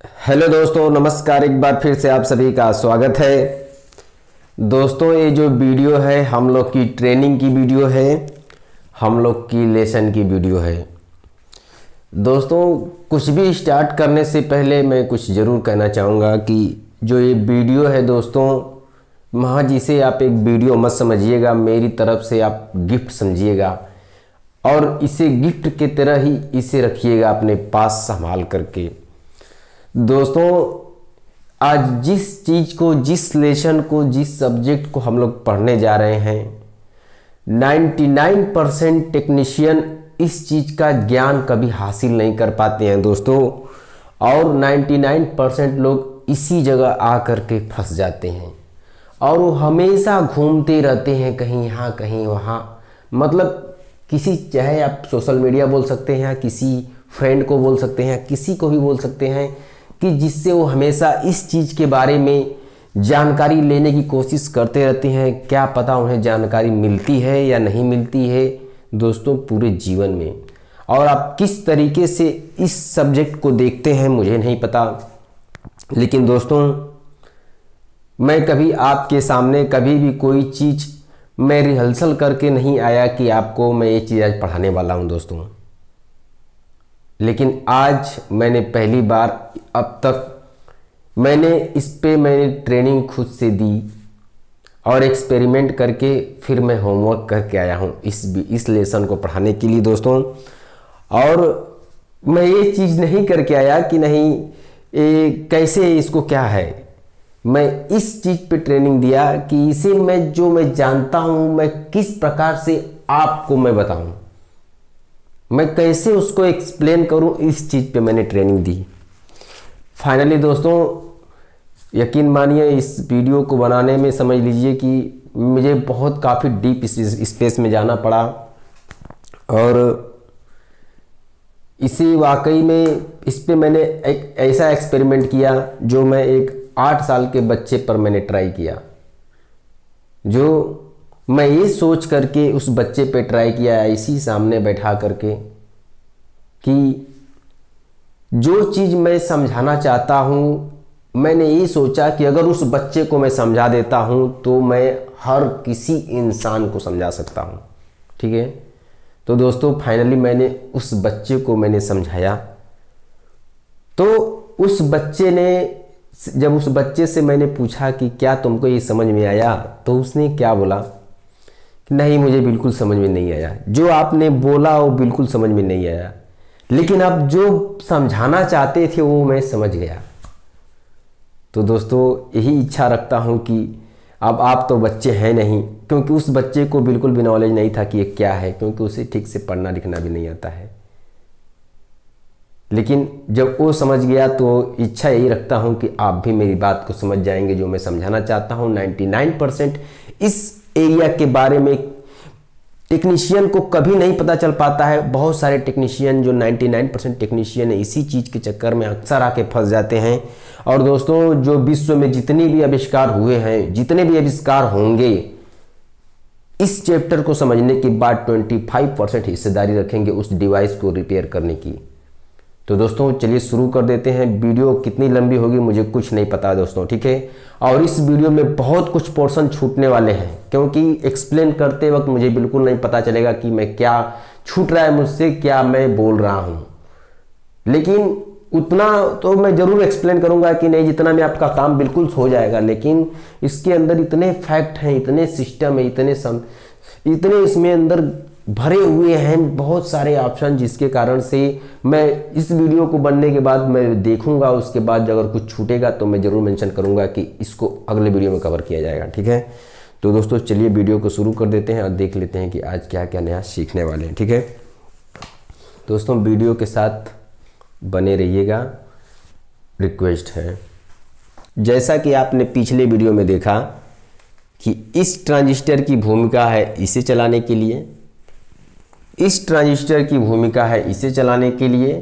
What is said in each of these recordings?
Hello दोस्तों, नमस्कार। एक बार फिर से आप सभी का स्वागत है। दोस्तों, ये जो वीडियो है हम लोग की ट्रेनिंग की वीडियो है, हम लोग की लेसन की वीडियो है। दोस्तों, कुछ भी स्टार्ट करने से पहले मैं कुछ ज़रूर कहना चाहूँगा कि जो ये वीडियो है दोस्तों, महज इसे आप एक वीडियो मत समझिएगा, मेरी तरफ से आप गिफ्ट समझिएगा और इसे गिफ्ट की तरह ही इसे रखिएगा अपने पास संभाल करके। दोस्तों, आज जिस चीज़ को, जिस लेसन को, जिस सब्जेक्ट को हम लोग पढ़ने जा रहे हैं, 99% टेक्नीशियन इस चीज़ का ज्ञान कभी हासिल नहीं कर पाते हैं दोस्तों, और 99% लोग इसी जगह आकर के फंस जाते हैं और वो हमेशा घूमते रहते हैं, कहीं यहाँ कहीं वहाँ। मतलब किसी, चाहे आप सोशल मीडिया बोल सकते हैं या किसी फ्रेंड को बोल सकते हैं, किसी को भी बोल सकते हैं कि जिससे वो हमेशा इस चीज़ के बारे में जानकारी लेने की कोशिश करते रहते हैं। क्या पता उन्हें जानकारी मिलती है या नहीं मिलती है दोस्तों पूरे जीवन में, और आप किस तरीके से इस सब्जेक्ट को देखते हैं मुझे नहीं पता। लेकिन दोस्तों, मैं कभी आपके सामने कभी भी कोई चीज़ मैं रिहर्सल करके नहीं आया कि आपको मैं ये चीज़ आज पढ़ाने वाला हूँ दोस्तों। लेकिन आज मैंने पहली बार, अब तक मैंने मैंने ट्रेनिंग खुद से दी और एक्सपेरिमेंट करके फिर मैं होमवर्क करके आया हूँ इस लेसन को पढ़ाने के लिए दोस्तों। और मैं ये चीज़ नहीं करके आया कि नहीं कैसे इसको क्या है, मैं इस चीज़ पे ट्रेनिंग दिया कि इसे मैं जानता हूँ, मैं किस प्रकार से आपको मैं बताऊँ, मैं कैसे उसको एक्सप्लेन करूँ, इस चीज़ पे मैंने ट्रेनिंग दी। फाइनली दोस्तों, यकीन मानिए इस वीडियो को बनाने में समझ लीजिए कि मुझे बहुत काफ़ी डीप स्पेस में जाना पड़ा, और इसी वाकई में इस पे मैंने एक ऐसा एक्सपेरिमेंट किया जो मैं एक 8 साल के बच्चे पर मैंने ट्राई किया, जो मैं ये सोच करके उस बच्चे पे ट्राई किया इसी सामने बैठा करके कि जो चीज़ मैं समझाना चाहता हूँ, मैंने ये सोचा कि अगर उस बच्चे को मैं समझा देता हूँ तो मैं हर किसी इंसान को समझा सकता हूँ। ठीक है, तो दोस्तों फाइनली मैंने उस बच्चे को मैंने समझाया। तो उस बच्चे ने, जब उस बच्चे से मैंने पूछा कि क्या तुमको ये समझ में आया, तो उसने क्या बोला, नहीं मुझे बिल्कुल समझ में नहीं आया, जो आपने बोला वो बिल्कुल समझ में नहीं आया, लेकिन आप जो समझाना चाहते थे वो मैं समझ गया। तो दोस्तों, यही इच्छा रखता हूँ कि अब आप तो बच्चे हैं नहीं, क्योंकि उस बच्चे को बिल्कुल भी नॉलेज नहीं था कि ये क्या है, क्योंकि उसे ठीक से पढ़ना लिखना भी नहीं आता है। लेकिन जब वो समझ गया तो इच्छा यही रखता हूँ कि आप भी मेरी बात को समझ जाएंगे, जो मैं समझाना चाहता हूँ। 99% इस एरिया के बारे में टेक्नीशियन को कभी नहीं पता चल पाता है। बहुत सारे टेक्नीशियन, जो 99% टेक्नीशियन है, इसी चीज़ के चक्कर में अक्सर आके फंस जाते हैं। और दोस्तों, जो विश्व में जितने भी आविष्कार हुए हैं, जितने भी आविष्कार होंगे, इस चैप्टर को समझने के बाद 25% हिस्सेदारी रखेंगे उस डिवाइस को रिपेयर करने की। तो दोस्तों चलिए शुरू कर देते हैं। वीडियो कितनी लंबी होगी मुझे कुछ नहीं पता दोस्तों, ठीक है। और इस वीडियो में बहुत कुछ पोर्शन छूटने वाले हैं, क्योंकि एक्सप्लेन करते वक्त मुझे बिल्कुल नहीं पता चलेगा कि मैं क्या छूट रहा है मुझसे, क्या मैं बोल रहा हूँ। लेकिन उतना तो मैं ज़रूर एक्सप्लेन करूँगा कि नहीं, जितना में आपका काम बिल्कुल हो जाएगा। लेकिन इसके अंदर इतने फैक्ट हैं, इतने सिस्टम है, इतने इसमें अंदर भरे हुए हैं, बहुत सारे ऑप्शन, जिसके कारण से मैं इस वीडियो को बनने के बाद मैं देखूंगा, उसके बाद अगर कुछ छूटेगा तो मैं ज़रूर मेंशन करूंगा कि इसको अगले वीडियो में कवर किया जाएगा, ठीक है। तो दोस्तों चलिए वीडियो को शुरू कर देते हैं और देख लेते हैं कि आज क्या क्या नया सीखने वाले हैं, ठीक है। दोस्तों वीडियो के साथ बने रहिएगा, रिक्वेस्ट है। जैसा कि आपने पिछले वीडियो में देखा कि इस ट्रांजिस्टर की भूमिका है इसे चलाने के लिए, इस ट्रांजिस्टर की भूमिका है इसे चलाने के लिए,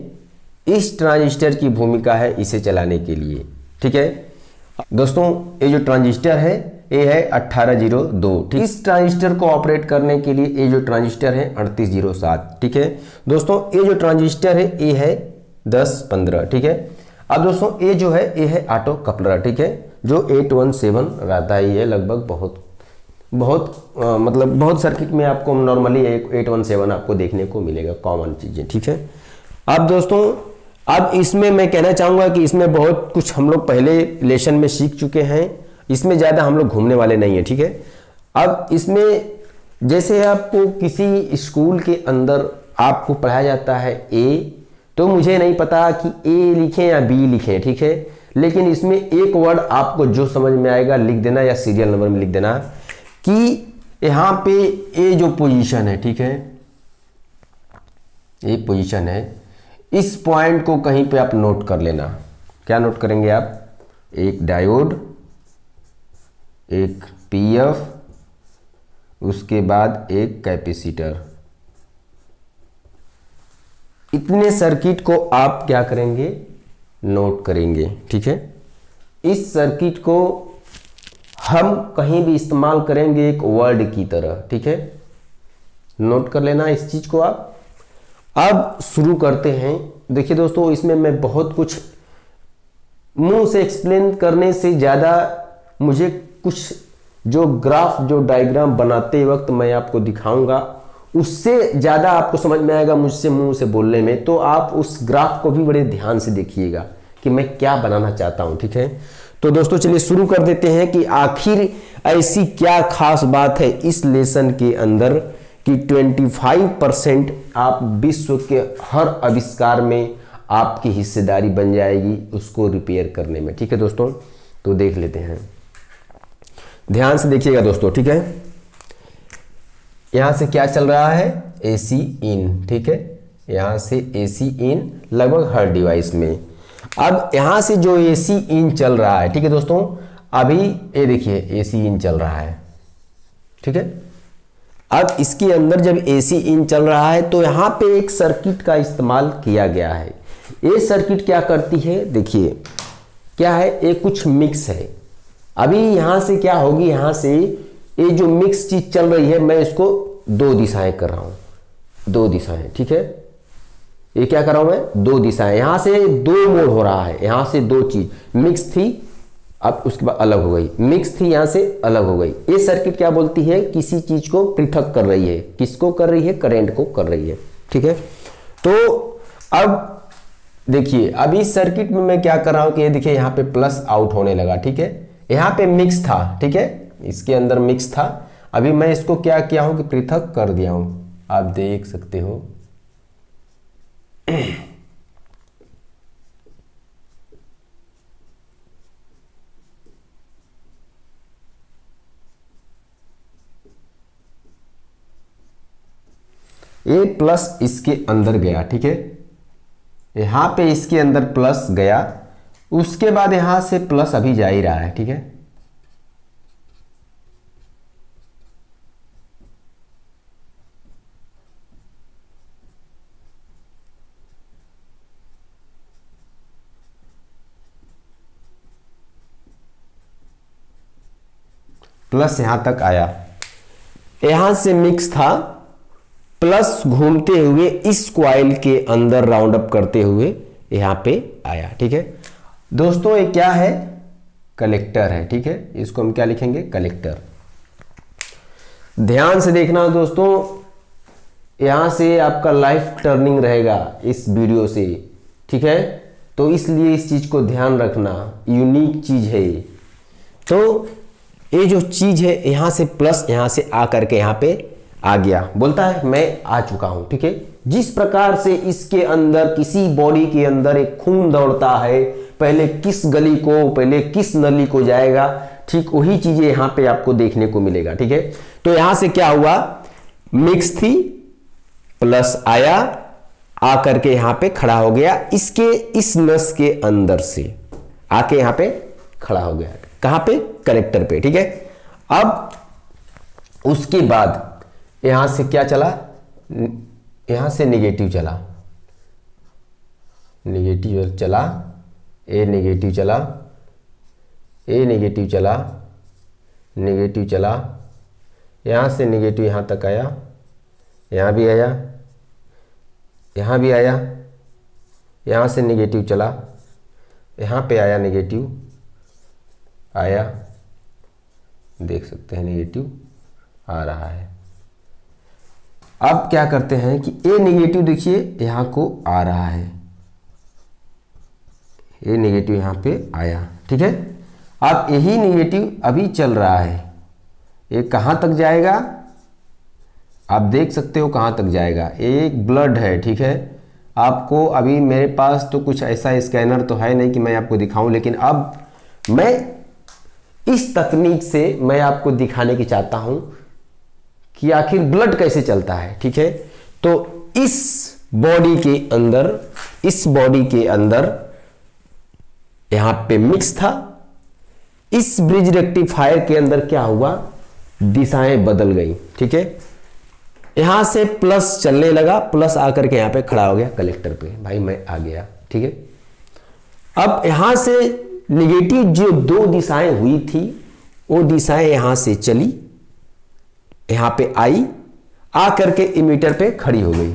इस ट्रांजिस्टर की भूमिका है इसे चलाने के लिए, ठीक है। दोस्तों ये जो ट्रांजिस्टर है ये है 1802, ठीक। इस ट्रांजिस्टर को ऑपरेट करने के लिए ये जो ट्रांजिस्टर है 3807, ठीक है। दोस्तों ये जो ट्रांजिस्टर है ये है 1015, ठीक है। अब दोस्तों ये जो है ये है ऑटो कपलर, ठीक है, जो 817 रहता है, ये लगभग मतलब बहुत सर्किट में आपको नॉर्मली 817 आपको देखने को मिलेगा, कॉमन चीजें, ठीक है। अब दोस्तों अब इसमें मैं कहना चाहूंगा कि इसमें बहुत कुछ हम लोग पहले लेसन में सीख चुके हैं, इसमें ज़्यादा हम लोग घूमने वाले नहीं है, ठीक है। अब इसमें जैसे आपको किसी स्कूल के अंदर आपको पढ़ाया जाता है ए, तो मुझे नहीं पता कि ए लिखें या बी लिखें, ठीक है, लेकिन इसमें एक वर्ड आपको जो समझ में आएगा लिख देना या सीरियल नंबर में लिख देना कि यहाँ पे ए जो पोजीशन है, ठीक है, ये पोजीशन है, इस पॉइंट को कहीं पे आप नोट कर लेना। क्या नोट करेंगे आप? एक डायोड, एक पीएफ, उसके बाद एक कैपेसिटर, इतने सर्किट को आप क्या करेंगे? नोट करेंगे, ठीक है। इस सर्किट को हम कहीं भी इस्तेमाल करेंगे एक वर्ड की तरह, ठीक है, नोट कर लेना इस चीज को आप। अब शुरू करते हैं। देखिए दोस्तों, इसमें मैं बहुत कुछ मुंह से एक्सप्लेन करने से ज़्यादा मुझे कुछ जो ग्राफ जो डायग्राम बनाते वक्त मैं आपको दिखाऊंगा, उससे ज़्यादा आपको समझ में आएगा मुझसे मुंह से बोलने में। तो आप उस ग्राफ को भी बड़े ध्यान से देखिएगा कि मैं क्या बनाना चाहता हूं, ठीक है। तो दोस्तों चलिए शुरू कर देते हैं कि आखिर ऐसी क्या खास बात है इस लेसन के अंदर कि 25% आप विश्व के हर आविष्कार में आपकी हिस्सेदारी बन जाएगी उसको रिपेयर करने में, ठीक है दोस्तों। तो देख लेते हैं, ध्यान से देखिएगा दोस्तों, ठीक है। यहां से क्या चल रहा है? एसी इन, ठीक है, यहां से एसी इन लगभग हर डिवाइस में। अब यहां से जो एसी इन चल रहा है, ठीक है दोस्तों, अभी ये देखिए एसी इन चल रहा है, ठीक है। अब इसके अंदर जब एसी इन चल रहा है तो यहां पे एक सर्किट का इस्तेमाल किया गया है। ये सर्किट क्या करती है? देखिए क्या है, ये कुछ मिक्स है। अभी यहां से क्या होगी, यहां से ये जो मिक्स चीज चल रही है, मैं इसको दो दिशाएं कर रहा हूं, दो दिशाएं, ठीक है। ये क्या कर रहा हूं मैं? दो दिशाएं, यहां से दो मोड हो रहा है, यहां से दो चीज मिक्स थी, अब उसके बाद अलग हो गई, मिक्स थी, यहां से अलग हो गई। ये सर्किट क्या बोलती है? किसी चीज को पृथक कर रही है। किसको कर रही है? करंट को कर रही है, ठीक है। तो अब देखिए, अब इस सर्किट में मैं क्या कर रहा हूं कि ये देखिए यहां पे प्लस आउट होने लगा, ठीक है। यहां पे मिक्स था, ठीक है, इसके अंदर मिक्स था। अभी मैं इसको क्या किया हूं कि पृथक कर दिया हूं, आप देख सकते हो। ये प्लस इसके अंदर गया, ठीक है, यहां पे इसके अंदर प्लस गया, उसके बाद यहां से प्लस अभी जा ही रहा है, ठीक है। प्लस यहां तक आया, यहां से मिक्स था, प्लस घूमते हुए इस कॉइल के अंदर राउंड अप करते हुए यहां पे आया, ठीक है दोस्तों। ये क्या है? कलेक्टर है, ठीक है, इसको हम क्या लिखेंगे? कलेक्टर। ध्यान से देखना दोस्तों, यहां से आपका लाइफ टर्निंग रहेगा इस वीडियो से, ठीक है, तो इसलिए इस चीज को ध्यान रखना, यूनिक चीज है ये। तो ये जो चीज है, यहां से प्लस यहां से आ करके यहां पे आ गया, बोलता है मैं आ चुका हूं, ठीक है। जिस प्रकार से इसके अंदर किसी बॉडी के अंदर एक खून दौड़ता है, पहले किस गली को, पहले किस नली को जाएगा, ठीक वही चीजें यहां पे आपको देखने को मिलेगा, ठीक है। तो यहां से क्या हुआ? मिक्स थी, प्लस आया, आ करके यहां पे खड़ा हो गया, इसके इस नस के अंदर से आके यहां पे खड़ा हो गया, कहां पे? कलेक्टर पे, ठीक है। अब उसके बाद यहां से क्या चला? यहां से नेगेटिव चला, नेगेटिव चला, ए नेगेटिव चला, ए नेगेटिव चला, नेगेटिव चला, यहां से नेगेटिव यहां तक आया, यहां भी आया, यहां भी आया, यहां से नेगेटिव चला, यहाँ पे आया नेगेटिव, आया, देख सकते हैं नेगेटिव आ रहा है। अब क्या करते हैं कि ए नेगेटिव देखिए यहाँ को आ रहा है, ए नेगेटिव यहाँ पे आया, ठीक है। अब यही नेगेटिव अभी चल रहा है, ये कहाँ तक जाएगा आप देख सकते हो कहाँ तक जाएगा। एक ब्लड है, ठीक है। आपको अभी मेरे पास तो कुछ ऐसा स्कैनर तो है नहीं कि मैं आपको दिखाऊं, लेकिन अब मैं इस तकनीक से मैं आपको दिखाने की चाहता हूं कि आखिर ब्लड कैसे चलता है, ठीक है। तो इस बॉडी के अंदर, इस बॉडी के अंदर यहां पे मिक्स था, इस ब्रिज रेक्टिफायर के अंदर क्या हुआ, दिशाएं बदल गई, ठीक है। यहां से प्लस चलने लगा, प्लस आकर के यहां पे खड़ा हो गया कलेक्टर पे, भाई मैं आ गया, ठीक है। अब यहां से निगेटिव जो दो दिशाएं हुई थी वो दिशाएं यहां से चली, यहां पे आई, आकर के इमीटर पे खड़ी हो गई,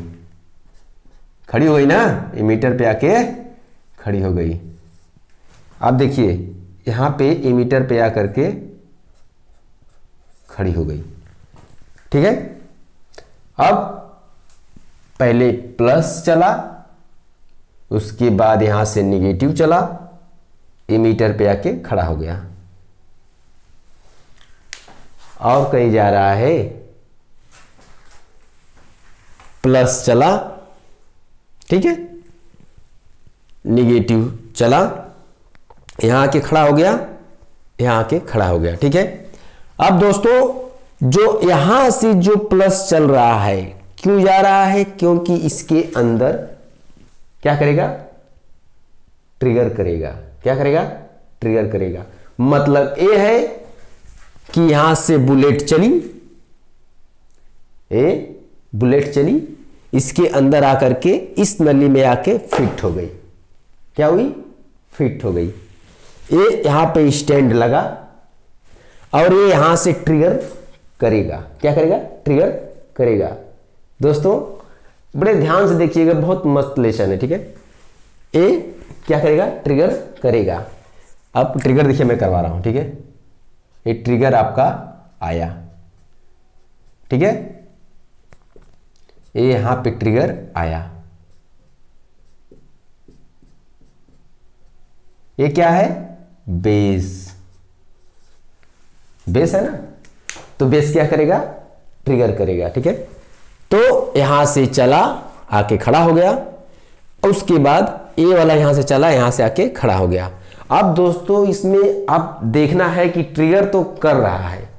खड़ी हो गई ना, इमीटर पे आके खड़ी हो गई। अब देखिए यहां पे इमीटर पे आकर के खड़ी हो गई, ठीक है। अब पहले प्लस चला, उसके बाद यहां से निगेटिव चला, इमीटर पे आके खड़ा हो गया, और कहीं जा रहा है, प्लस चला, ठीक है, निगेटिव चला, यहां आके खड़ा हो गया, यहां आके खड़ा हो गया, ठीक है। अब दोस्तों जो यहां से जो प्लस चल रहा है क्यों जा रहा है, क्योंकि इसके अंदर क्या करेगा, ट्रिगर करेगा, क्या करेगा, ट्रिगर करेगा। मतलब ये है कि यहां से बुलेट चली, बुलेट चली, इसके अंदर आकर के इस नली में आके फिट हो गई, क्या हुई, फिट हो गई। ये यहां पे स्टैंड लगा और ये यहां से ट्रिगर करेगा, क्या करेगा, ट्रिगर करेगा। दोस्तों बड़े ध्यान से देखिएगा, बहुत मस्त लेसन है, ठीक है। ए क्या करेगा, ट्रिगर करेगा। अब ट्रिगर देखिए मैं करवा रहा हूं, ठीक है। ये ट्रिगर आपका आया, ठीक है, ये यहां पे ट्रिगर आया। ये क्या है, बेस, बेस है ना, तो बेस क्या करेगा, ट्रिगर करेगा, ठीक है। तो यहां से चला, आके खड़ा हो गया, उसके बाद ए वाला यहां से चला, यहां से आके खड़ा हो गया। अब दोस्तों इसमें आप देखना है कि ट्रिगर तो कर रहा है,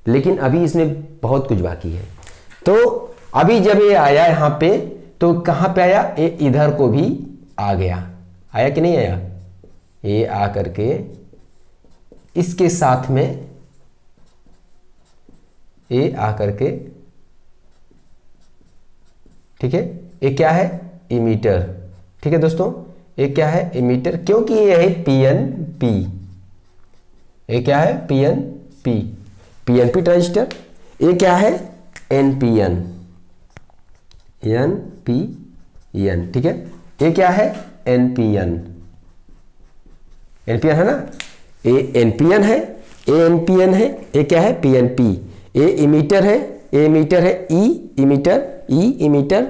लेकिन अभी इसमें बहुत कुछ बाकी है। तो अभी जब ये आया यहां पे, तो कहां पे आया, ये इधर को भी आ गया, आया कि नहीं आया, ये आ करके इसके साथ में ये आकर के, ठीक है। ये क्या है, इमीटर, ठीक है दोस्तों, ये क्या है, इमीटर, क्योंकि ये है पीएनपी, ये क्या है, पीएनपी, पीएनपी ट्रांजिस्टर। ये क्या है, एनपीएन, एनपीएन, ठीक है। ये क्या है, एनपीएन, एनपीएन है ना, ये एनपीएन है, ये एनपीएन है, ये क्या है, पीएनपी। ए इमीटर है, ए इमीटर है, ई इमीटर, ई इमीटर,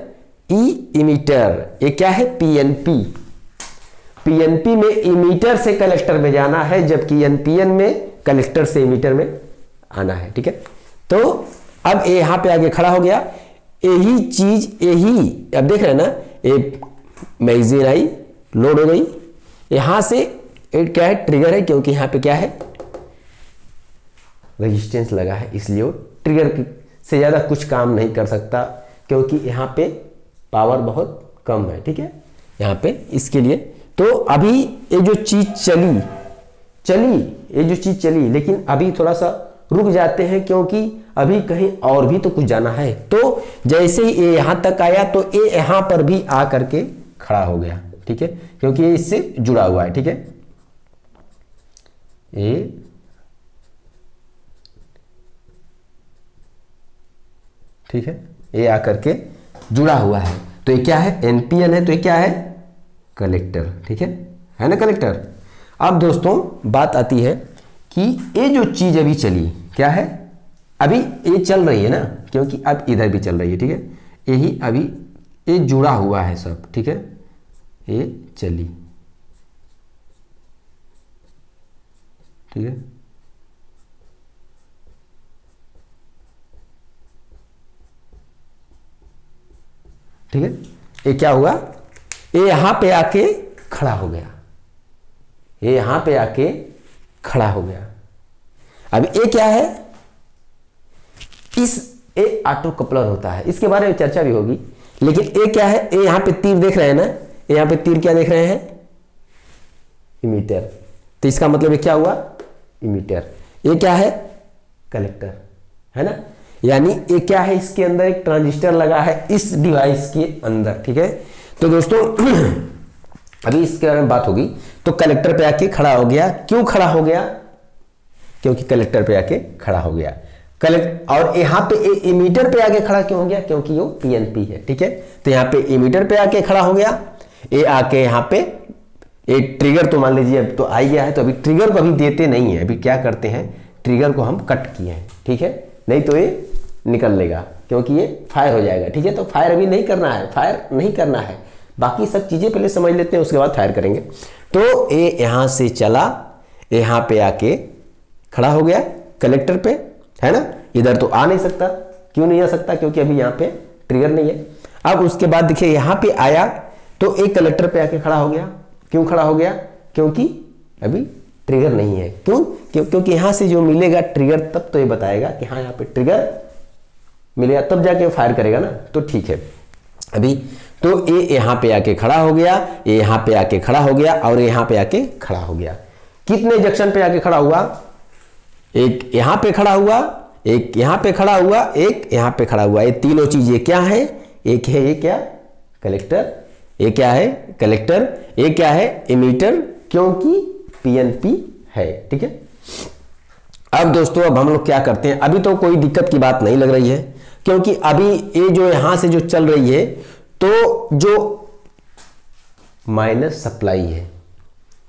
ई इमीटर। ये क्या है, पीएनपी। पीएनपी में इमीटर से कलेक्टर में जाना है, जबकि एनपीएन में कलेक्टर से इमीटर में आना है, ठीक है। तो अब ये यहां पे आगे खड़ा हो गया, यही चीज, यही अब देख रहे हैं ना, ये मैगजीन आई, लोड हो गई, यहां से एक क्या है, ट्रिगर है, क्योंकि यहां पे क्या है, रेजिस्टेंस लगा है, इसलिए वो ट्रिगर से ज़्यादा कुछ काम नहीं कर सकता, क्योंकि यहाँ पे पावर बहुत कम है, ठीक है, यहाँ पे इसके लिए। तो अभी ये जो चीज़ चली, ये जो चीज़ चली, लेकिन अभी थोड़ा सा रुक जाते हैं, क्योंकि अभी कहीं और भी तो कुछ जाना है। तो जैसे ही ये यहाँ तक आया, तो ये यहाँ पर भी आ करके खड़ा हो गया, ठीक है, क्योंकि ये इससे जुड़ा हुआ है, ठीक है। ये ठीक है, ये आकर के जुड़ा हुआ है। तो ये क्या है, एनपीएन है, तो ये क्या है, कलेक्टर, ठीक है ना, कलेक्टर। अब दोस्तों बात आती है कि ये जो चीज अभी चली क्या है, अभी ये चल रही है ना, क्योंकि अब इधर भी चल रही है, ठीक है, यही अभी ये जुड़ा हुआ है सब, ठीक है, ये चली, ठीक है, ठीक है, ये क्या हुआ, ये यहां पे आके खड़ा हो गया, ये यहां पे आके खड़ा हो गया। अब ये क्या है, इस ये ऑटो कपलर होता है, इसके बारे में चर्चा भी होगी, लेकिन ये क्या है, ये यहां पे तीर देख रहे हैं ना, यहां पे तीर क्या देख रहे हैं, इमीटर, तो इसका मतलब ये क्या हुआ, इमीटर। ये क्या है, कलेक्टर, है ना, यानी ये क्या है, इसके अंदर एक ट्रांजिस्टर लगा है इस डिवाइस के अंदर, ठीक है। तो दोस्तों अभी इसके बारे में बात होगी। तो कलेक्टर पे आके खड़ा हो गया, क्यों खड़ा हो गया, क्योंकि कलेक्टर पे आके खड़ा हो गया, कलेक्ट, और यहां पे इमीटर पे आके खड़ा क्यों हो गया, क्योंकि वो पीएनपी है, ठीक है। तो यहां पे इमीटर पे आके खड़ा हो गया, ये आके यहां पे ये ट्रिगर तो मान लीजिए अब तो आ गया है, तो अभी ट्रिगर को अभी देते नहीं है, अभी क्या करते हैं, ट्रिगर को हम कट किए हैं, ठीक है, नहीं तो ये निकल लेगा, क्योंकि ये फायर हो जाएगा, ठीक है। तो फायर अभी नहीं करना है, फायर नहीं करना है, बाकी सब चीजें पहले समझ लेते हैं, उसके बाद फायर करेंगे। तो ये यहां से चला, यहां पे आके खड़ा हो गया कलेक्टर पे, है ना, इधर तो आ नहीं सकता, क्यों नहीं आ सकता, क्योंकि अभी यहाँ पे ट्रिगर नहीं है। अब उसके बाद देखिए यहाँ पे आया तो एक कलेक्टर पे आके खड़ा हो गया, क्यों खड़ा हो गया, क्योंकि अभी ट्रिगर नहीं है, क्योंकि यहां से जो मिलेगा ट्रिगर तब तो ये बताएगा कि हाँ यहाँ पे ट्रिगर मिलेगा, तब जाके फायर करेगा ना, तो ठीक है। अभी तो ये यहां पे आके खड़ा हो गया, ये यहां पे आके खड़ा हो गया, और यहां पे आके खड़ा हो गया। कितने जंक्शन पे आके खड़ा हुआ, एक यहां पे खड़ा हुआ, एक यहां पे खड़ा हुआ, एक यहां पे खड़ा हुआ। ये तीनों चीजें क्या है, एक है ये क्या, कलेक्टर, ये क्या है, कलेक्टर, ये क्या है, इमीटर, क्योंकि पीएनपी है, ठीक है। अब दोस्तों अब हम लोग क्या करते हैं, अभी तो कोई दिक्कत की बात नहीं लग रही है, क्योंकि अभी ये जो यहां से जो चल रही है, तो जो माइनस सप्लाई है,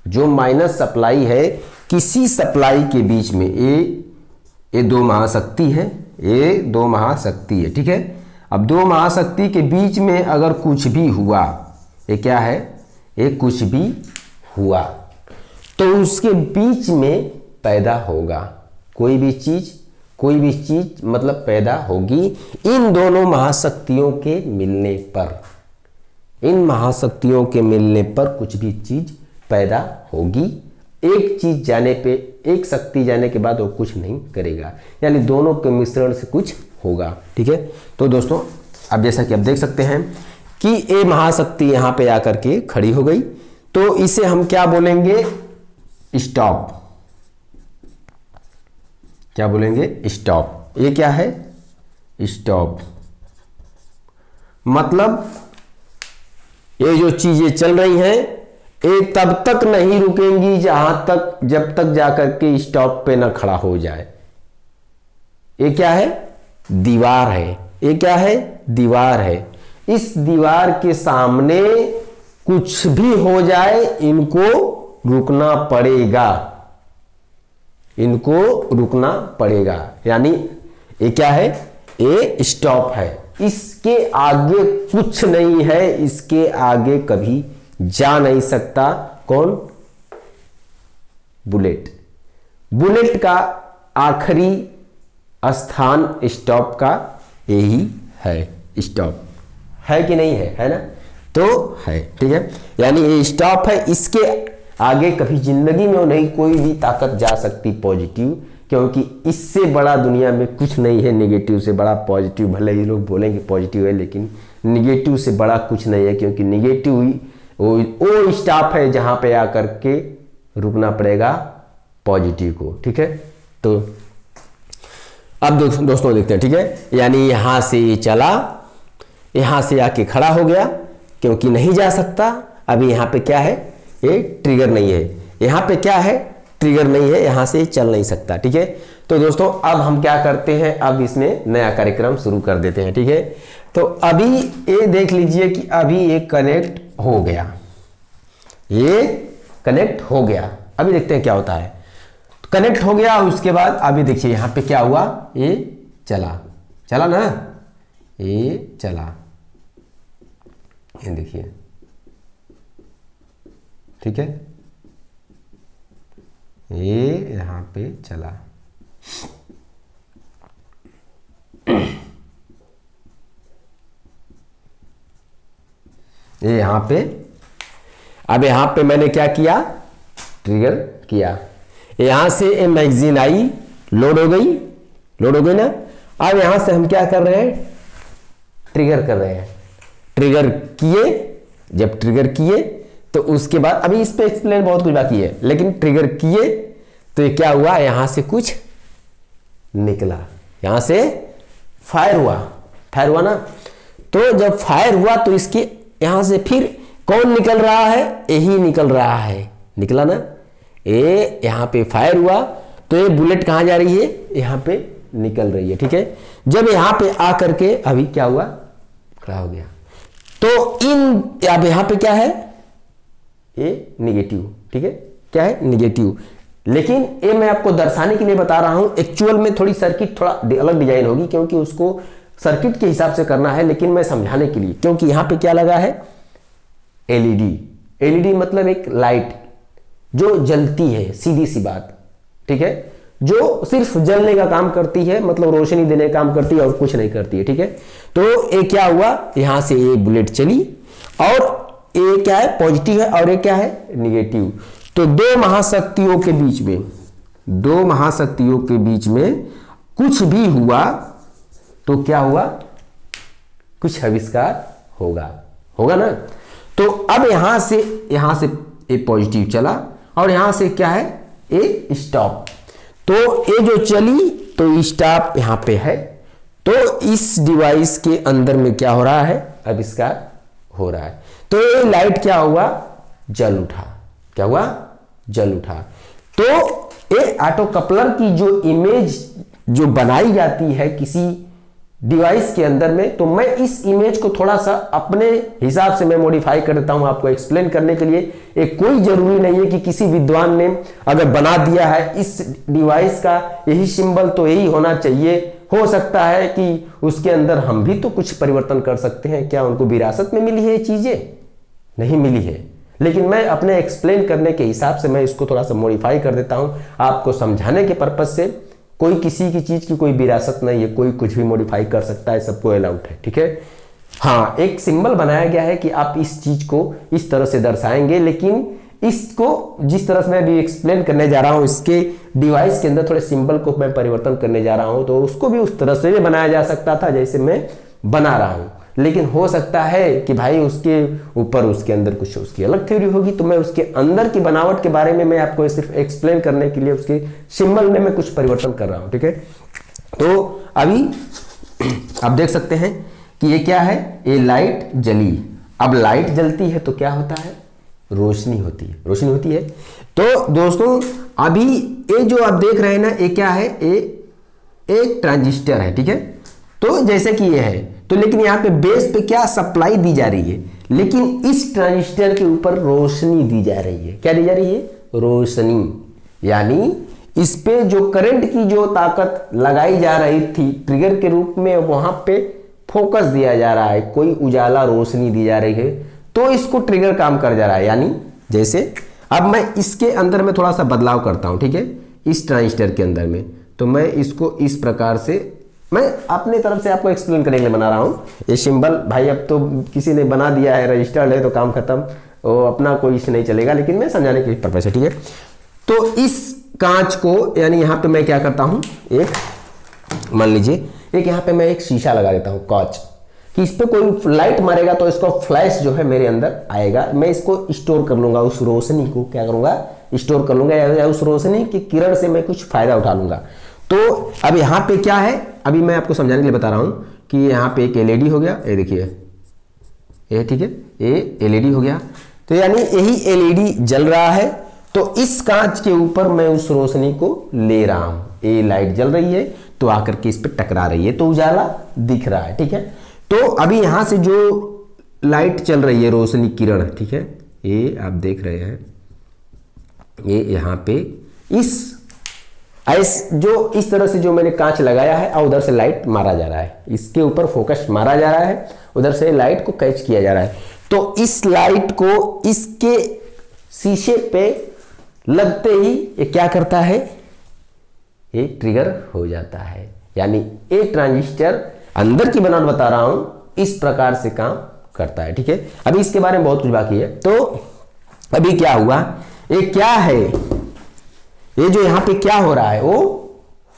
जो माइनस सप्लाई है, किसी सप्लाई के बीच में ये दो महाशक्ति है, ये दो महाशक्ति है, ठीक है। अब दो महाशक्ति के बीच में अगर कुछ भी हुआ, ये क्या है, ये कुछ भी हुआ, तो उसके बीच में पैदा होगा कोई भी चीज मतलब पैदा होगी इन दोनों महाशक्तियों के मिलने पर, इन महाशक्तियों के मिलने पर कुछ भी चीज पैदा होगी। एक चीज जाने पे, एक शक्ति जाने के बाद वो कुछ नहीं करेगा, यानी दोनों के मिश्रण से कुछ होगा, ठीक है। तो दोस्तों अब जैसा कि आप देख सकते हैं कि ये महाशक्ति यहां पे आकर के खड़ी हो गई, तो इसे हम क्या बोलेंगे, स्टॉप, क्या बोलेंगे, स्टॉप। ये क्या है, स्टॉप, मतलब ये जो चीजें चल रही हैं ये तब तक नहीं रुकेंगी जब तक जाकर के स्टॉप पे ना खड़ा हो जाए। ये क्या है, दीवार है, ये क्या है, दीवार है। इस दीवार के सामने कुछ भी हो जाए इनको रुकना पड़ेगा, इनको रुकना पड़ेगा, यानी ये क्या है, ये स्टॉप है, इसके आगे कुछ नहीं है, इसके आगे कभी जा नहीं सकता। कौन, बुलेट, बुलेट का आखिरी स्थान स्टॉप का यही है, स्टॉप है कि नहीं है, है ना, तो है, ठीक है। यानी ये स्टॉप है, इसके आगे कभी जिंदगी में नहीं कोई भी ताकत जा सकती पॉजिटिव, क्योंकि इससे बड़ा दुनिया में कुछ नहीं है, नेगेटिव से बड़ा पॉजिटिव, भले ही लोग बोलेंगे पॉजिटिव है लेकिन नेगेटिव से बड़ा कुछ नहीं है, क्योंकि नेगेटिव ही वो स्टॉप है जहां पे आकर के रुकना पड़ेगा पॉजिटिव को, ठीक है। तो अब दोस्तों देखते हैं, ठीक है, यानी यहां से चला, यहां से आके खड़ा हो गया, क्योंकि नहीं जा सकता। अभी यहां पे क्या है, ये ट्रिगर नहीं है, यहां पे क्या है, ट्रिगर नहीं है, यहां से चल नहीं सकता, ठीक है। तो दोस्तों अब हम क्या करते हैं, अब इसमें नया कार्यक्रम शुरू कर देते हैं, ठीक है। तो अभी ये देख लीजिए कि अभी ये कनेक्ट हो गया, ये कनेक्ट हो गया, अभी देखते हैं क्या होता है। तो कनेक्ट हो गया, उसके बाद अभी देखिए यहाँ पे क्या हुआ, ये चला, चला ना, ये चला, ये देखिए, ठीक है, ये यहाँ पे चला। ये यहाँ पे, अब यहाँ पे मैंने क्या किया, ट्रिगर किया, यहां से ये मैगजीन आई, लोड हो गई, लोड हो गई ना। अब यहां से हम क्या कर रहे हैं, ट्रिगर कर रहे हैं, ट्रिगर किए, जब ट्रिगर किए तो उसके बाद अभी इस पे एक्सप्लेन बहुत कुछ बाकी है, लेकिन ट्रिगर किए तो ये क्या हुआ, यहां से कुछ निकला, यहां से फायर हुआ, फायर हुआ ना। तो जब फायर हुआ तो इसके यहां से फिर कौन निकल रहा है, यही निकल रहा है, निकला ना, ये यहां पे फायर हुआ तो ये बुलेट कहां जा रही है, यहां पे निकल रही है, ठीक है। जब यहां पे आकर के अभी क्या हुआ, खड़ा हो गया, तो इन अब यहां पे क्या है, ये निगेटिव, ठीक है, क्या है, निगेटिव। लेकिन ये मैं आपको दर्शाने के लिए बता रहा हूं, एक्चुअल में थोड़ी सर्किट थोड़ा अलग डिजाइन होगी, क्योंकि उसको सर्किट के हिसाब से करना है, लेकिन मैं समझाने के लिए, क्योंकि यहां पे क्या लगा है, एलईडी। एलईडी मतलब एक लाइट जो जलती है, सीधी सी बात, ठीक है, जो सिर्फ जलने का काम करती है, मतलब रोशनी देने का काम करती है और कुछ नहीं करती है, ठीक है। तो ये क्या हुआ, यहां से ये बुलेट चली और ये क्या है, पॉजिटिव है और ये क्या है, निगेटिव। तो दो महाशक्तियों के बीच में, दो महाशक्तियों के बीच में कुछ भी हुआ तो क्या हुआ, कुछ आविष्कार होगा, होगा ना। तो अब यहां से ये पॉजिटिव चला और यहां से क्या है, ये स्टॉप। तो ये जो चली तो स्टॉप यहां पे है, तो इस डिवाइस के अंदर में क्या हो रहा है, आविष्कार हो रहा है। तो ये लाइट क्या हुआ, जल उठा, क्या हुआ, जल उठा। तो ये ऑटो कपलर की जो इमेज जो बनाई जाती है किसी डिवाइस के अंदर में, तो मैं इस इमेज को थोड़ा सा अपने हिसाब से मैं मॉडिफाई कर देता हूं आपको एक्सप्लेन करने के लिए। एक कोई जरूरी नहीं है कि किसी विद्वान ने अगर बना दिया है इस डिवाइस का यही सिंबल तो यही होना चाहिए, हो सकता है कि उसके अंदर हम भी तो कुछ परिवर्तन कर सकते हैं। क्या उनको विरासत में मिली है ये चीजें, नहीं मिली है, लेकिन मैं अपने एक्सप्लेन करने के हिसाब से मैं इसको थोड़ा सा मॉडिफाई कर देता हूं आपको समझाने के पर्पज से। कोई किसी की चीज की कोई विरासत नहीं है, कोई कुछ भी मॉडिफाई कर सकता है, सबको अलाउड है, ठीक है। हाँ, एक सिंबल बनाया गया है कि आप इस चीज को इस तरह से दर्शाएंगे, लेकिन इसको जिस तरह से मैं अभी एक्सप्लेन करने जा रहा हूं, इसके डिवाइस के अंदर थोड़े सिंबल को मैं परिवर्तन करने जा रहा हूं, तो उसको भी उस तरह से भी बनाया जा सकता था जैसे मैं बना रहा हूं। लेकिन हो सकता है कि भाई उसके ऊपर उसके अंदर कुछ उसकी अलग थ्योरी होगी, तो मैं उसके अंदर की बनावट के बारे में मैं आपको सिर्फ एक्सप्लेन करने के लिए उसके सिंबल में मैं कुछ परिवर्तन कर रहा हूं, ठीक है। तो अभी आप देख सकते हैं कि ये क्या है, ये लाइट जली। अब लाइट जलती है तो क्या होता है, रोशनी होती है, रोशनी होती है। तो दोस्तों अभी ये जो आप देख रहे हैं ना, ये क्या है, ये एक ट्रांजिस्टर है, ठीक है। तो जैसे कि ये है, तो लेकिन यहाँ पे बेस पे क्या सप्लाई दी जा रही है, लेकिन इस ट्रांजिस्टर के ऊपर रोशनी दी जा रही है। क्या दी जा रही है, रोशनी। यानी इस पे जो करंट की जो ताकत लगाई जा रही थी ट्रिगर के रूप में, वहां पे फोकस दिया जा रहा है, कोई उजाला रोशनी दी जा रही है, तो इसको ट्रिगर काम कर जा रहा है। यानी जैसे अब मैं इसके अंदर में थोड़ा सा बदलाव करता हूं, ठीक है, इस ट्रांजिस्टर के अंदर में, तो मैं इसको इस प्रकार से मैं अपनी तरफ से आपको एक्सप्लेन करने के लिए बना रहा हूं। ये सिंबल भाई अब तो किसी ने बना दिया है, रजिस्टर्ड है, तो काम खत्म, वो अपना कोई इश्यू नहीं चलेगा, लेकिन मैं समझाने के पर्पस है, ठीक है। तो इस कांच को, यानी यहाँ पे मैं क्या करता हूँ, एक मान लीजिए एक यहाँ पे मैं एक शीशा लगा देता हूँ कांच, कि इस पे कोई लाइट मारेगा तो इसको फ्लैश जो है मेरे अंदर आएगा, मैं इसको स्टोर कर लूंगा, उस रोशनी को क्या करूंगा, स्टोर कर लूंगा, या उस रोशनी की किरण से मैं कुछ फायदा उठा लूंगा। तो अब यहाँ पे क्या है, अभी मैं आपको समझाने के लिए बता रहा हूं कि यहाँ पे एक एलईडी हो गया, ये देखिए, ये ठीक है, ये एलईडी हो गया। तो यानी यही एलईडी जल रहा है, तो इस कांच के ऊपर मैं उस रोशनी को ले रहा हूं, ये लाइट जल रही है तो आकर के इस पे टकरा रही है, तो उजाला दिख रहा है, ठीक है। तो अभी यहां से जो लाइट चल रही है, रोशनी किरण, ठीक है, ये आप देख रहे हैं, ये यहाँ पे जो इस तरह से जो मैंने कांच लगाया है और उधर से लाइट मारा जा रहा है, इसके ऊपर फोकस मारा जा रहा है, उधर से लाइट को कैच किया जा रहा है। तो इस लाइट को इसके शीशे पे लगते ही ये क्या करता है, ये ट्रिगर हो जाता है। यानी ये ट्रांजिस्टर, अंदर की बनावट बता रहा हूं, इस प्रकार से काम करता है। ठीक है, अभी इसके बारे में बहुत कुछ बाकी है। तो अभी क्या हुआ, ये क्या है, ये जो यहां पे क्या हो रहा है, वो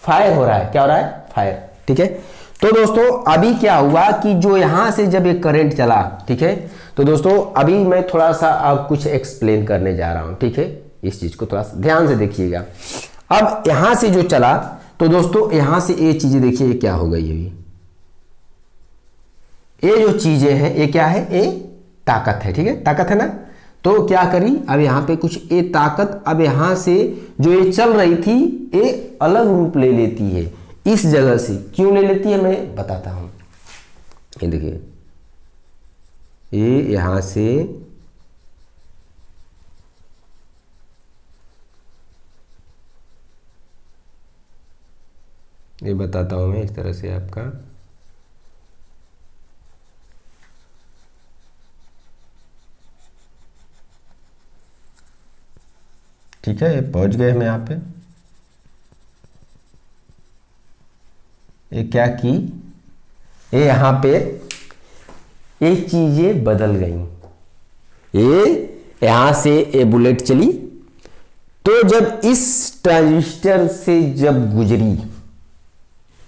फायर हो रहा है। क्या हो रहा है, फायर। ठीक है, तो दोस्तों अभी क्या हुआ कि जो यहां से जब ये करंट चला, ठीक है, तो दोस्तों अभी मैं थोड़ा सा अब कुछ एक्सप्लेन करने जा रहा हूं। ठीक है, इस चीज को थोड़ा सा ध्यान से देखिएगा। अब यहां से जो चला, तो दोस्तों यहां से ये चीजें देखिए, ये क्या हो गई अभी, ये जो चीजें हैं ये क्या है, ये ताकत है। ठीक है, ताकत है ना। तो क्या करी, अब यहां पे कुछ ये ताकत अब यहां से जो ये चल रही थी, ये अलग रूप ले लेती है इस जगह से। क्यों ले लेती है, मैं बताता हूं। ये देखिए, ये यहां से ये बताता हूं मैं इस तरह से आपका। ठीक है, ये पहुंच गए हम यहाँ पे। ये क्या की, ये यहाँ पे ये चीजें बदल गई। ये यहां से ये बुलेट चली, तो जब इस ट्रांजिस्टर से जब गुजरी,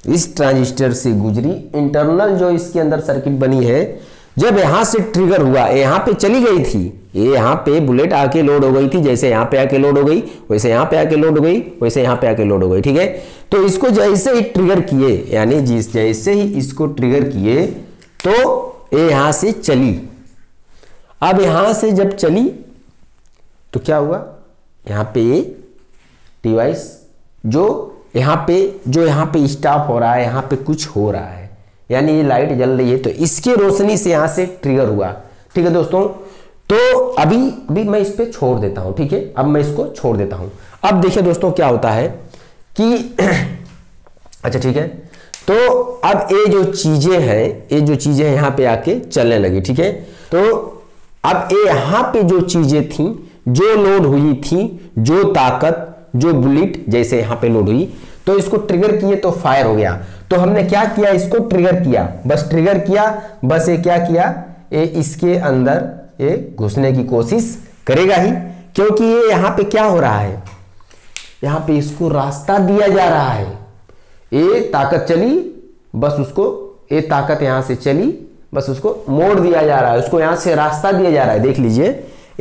इस ट्रांजिस्टर से गुजरी, इंटरनल जो इसके अंदर सर्किट बनी है, जब यहां से ट्रिगर हुआ, यहां पे चली गई थी, ये यहां पे बुलेट आके लोड हो गई थी, जैसे यहां पे आके लोड हो गई, वैसे यहां पे आके लोड हो गई, वैसे यहां पे आके लोड हो गई। ठीक है, तो इसको जैसे ही ट्रिगर किए, यानी जैसे ही इसको ट्रिगर किए, तो ये यहां से चली। अब यहां से जब चली तो क्या हुआ, यहां पे ये डिवाइस जो यहां पे स्टॉप हो रहा है, यहां पे कुछ हो रहा है, यानी ये लाइट जल रही है, तो इसके रोशनी से यहां से ट्रिगर हुआ। ठीक है दोस्तों, तो अभी मैं इस पे छोड़ देता हूं। ठीक है, अब मैं इसको छोड़ देता हूं। अब देखिए दोस्तों क्या होता है कि अच्छा ठीक है, तो अब ये जो चीजें हैं, ये जो चीजें यहां पे आके चलने लगी। ठीक है, तो अब ये यहां पे जो चीजें थी, जो लोड हुई थी, जो ताकत, जो बुलेट जैसे यहां पे लोड हुई, तो इसको ट्रिगर किए तो फायर हो गया। तो हमने क्या किया, इसको ट्रिगर किया, बस ट्रिगर किया, बस ये क्या किया, ये इसके अंदर ये घुसने की कोशिश करेगा ही, क्योंकि ये यहां पे क्या हो रहा है, यहां पे इसको रास्ता दिया जा रहा है। ये ताकत चली, बस उसको, ये ताकत यहां से चली, बस उसको मोड़ दिया जा रहा है, उसको यहां से रास्ता दिया जा रहा है। देख लीजिए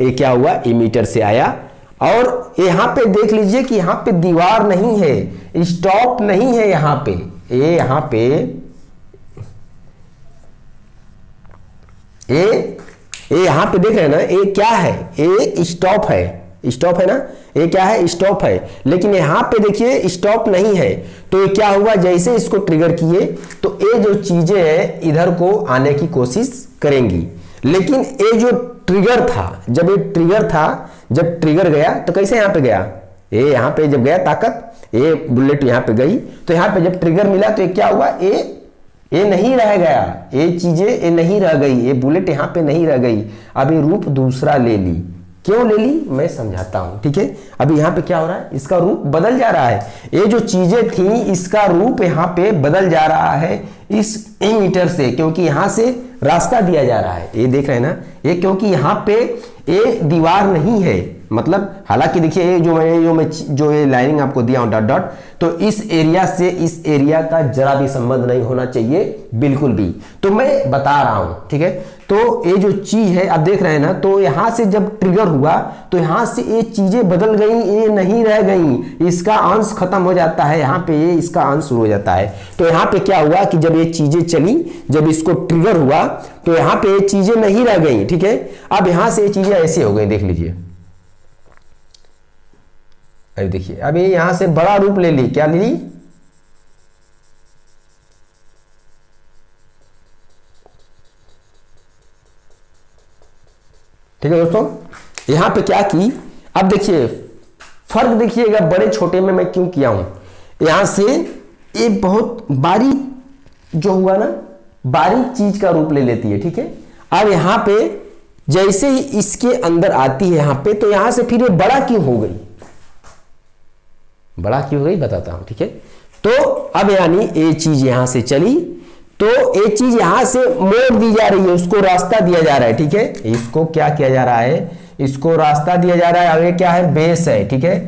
ये क्या हुआ, इमीटर से आया, और यहां पे देख लीजिए कि यहां पे दीवार नहीं है, स्टॉप नहीं है यहां पे, ये यहां पे ये यहां पे देख रहे हैं ना, ये क्या है, ये स्टॉप है, स्टॉप है ना, ये क्या है, स्टॉप है। लेकिन यहां पे देखिए स्टॉप नहीं है, तो ये क्या हुआ, जैसे इसको ट्रिगर किए, तो ये जो चीजें हैं इधर को आने की कोशिश करेंगी। लेकिन ये जो ट्रिगर था, जब ये ट्रिगर था, जब ट्रिगर गया तो कैसे यहां पे गया, ये यहां पे जब गया ताकत, ये बुलेट यहां पे गई, तो यहां पे जब ट्रिगर मिला तो ये क्या हुआ, ये नहीं रह गया, ये चीजें ये नहीं रह गई, ये बुलेट यहां पे नहीं रह गई, अब ये रूप दूसरा ले ली। क्यों ले ली, मैं समझाता हूं। ठीक है, अभी यहां पे क्या हो रहा है, इसका रूप बदल जा रहा है, ये जो चीजें थी इसका रूप यहां पे बदल जा रहा है इस इमीटर से, क्योंकि यहां से रास्ता दिया जा रहा है। ये देख रहे हैं ना, ये क्योंकि यहां पे ये दीवार नहीं है, मतलब हालांकि देखिए ये जो ये लाइनिंग आपको दिया हूं डॉट डॉट, तो इस एरिया से इस एरिया का जरा भी संबंध नहीं होना चाहिए, बिल्कुल भी। तो मैं बता रहा हूं, ठीक है, तो ये जो चीज है आप देख रहे हैं ना, तो यहां से जब ट्रिगर हुआ तो यहां से ये चीजें बदल गई, ये नहीं रह गई, इसका अंश खत्म हो जाता है, यहां पे ये इसका अंश शुरू हो जाता है। तो यहां पे क्या हुआ कि जब ये चीजें चली, जब इसको ट्रिगर हुआ, तो यहां पे ये चीजें नहीं रह गई। ठीक है, अब यहां से ये चीजें ऐसे हो गई, देख लीजिए, अभी देखिए, अब ये यहां से बड़ा रूप ले ली, क्या ले ली, ठीक है दोस्तों, यहां पे क्या की, अब देखिए फर्क देखिएगा बड़े छोटे में मैं क्यों किया हूं। यहां से ये बहुत बारीक जो हुआ ना, बारीक चीज का रूप ले लेती है, ठीक है। अब यहां पे जैसे ही इसके अंदर आती है यहां पे, तो यहां से फिर ये बड़ा क्यों हो गई, बड़ा क्यों हो गई बताता हूं, ठीक है। तो अब यानी ये चीज यहां से चली, तो ये चीज यहां से मोड़ दी जा रही है, उसको रास्ता दिया जा रहा है, ठीक है। इसको क्या किया जा रहा है, इसको रास्ता दिया जा रहा है। आगे क्या है, बेस है, ठीक है।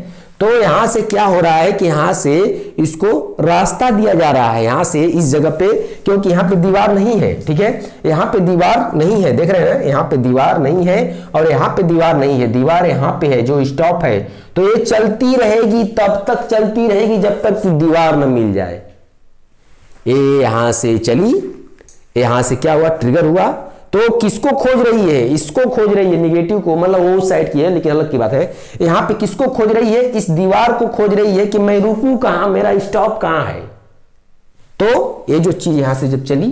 तो यहां से क्या हो रहा है कि यहां से इसको रास्ता दिया जा रहा है, यहां से इस जगह पे, क्योंकि यहां पे दीवार नहीं है, ठीक है। यहां पे दीवार नहीं है, देख रहे हैं, यहां पे दीवार नहीं है और यहां पे दीवार नहीं है, दीवार यहां पे है जो स्टॉप है। तो ये चलती रहेगी, तब तक चलती रहेगी जब तक कि दीवार न मिल जाए। ये यहां से चली, यहां से क्या हुआ, ट्रिगर हुआ। तो किसको खोज रही है, इसको खोज रही है, निगेटिव को, मतलब वो साइड की है, लेकिन अलग की बात है। यहां पे किसको खोज रही है, इस दीवार को खोज रही है कि मैं रुकूं कहां, मेरा स्टॉप कहां है। तो ये जो चीज यहां से जब चली,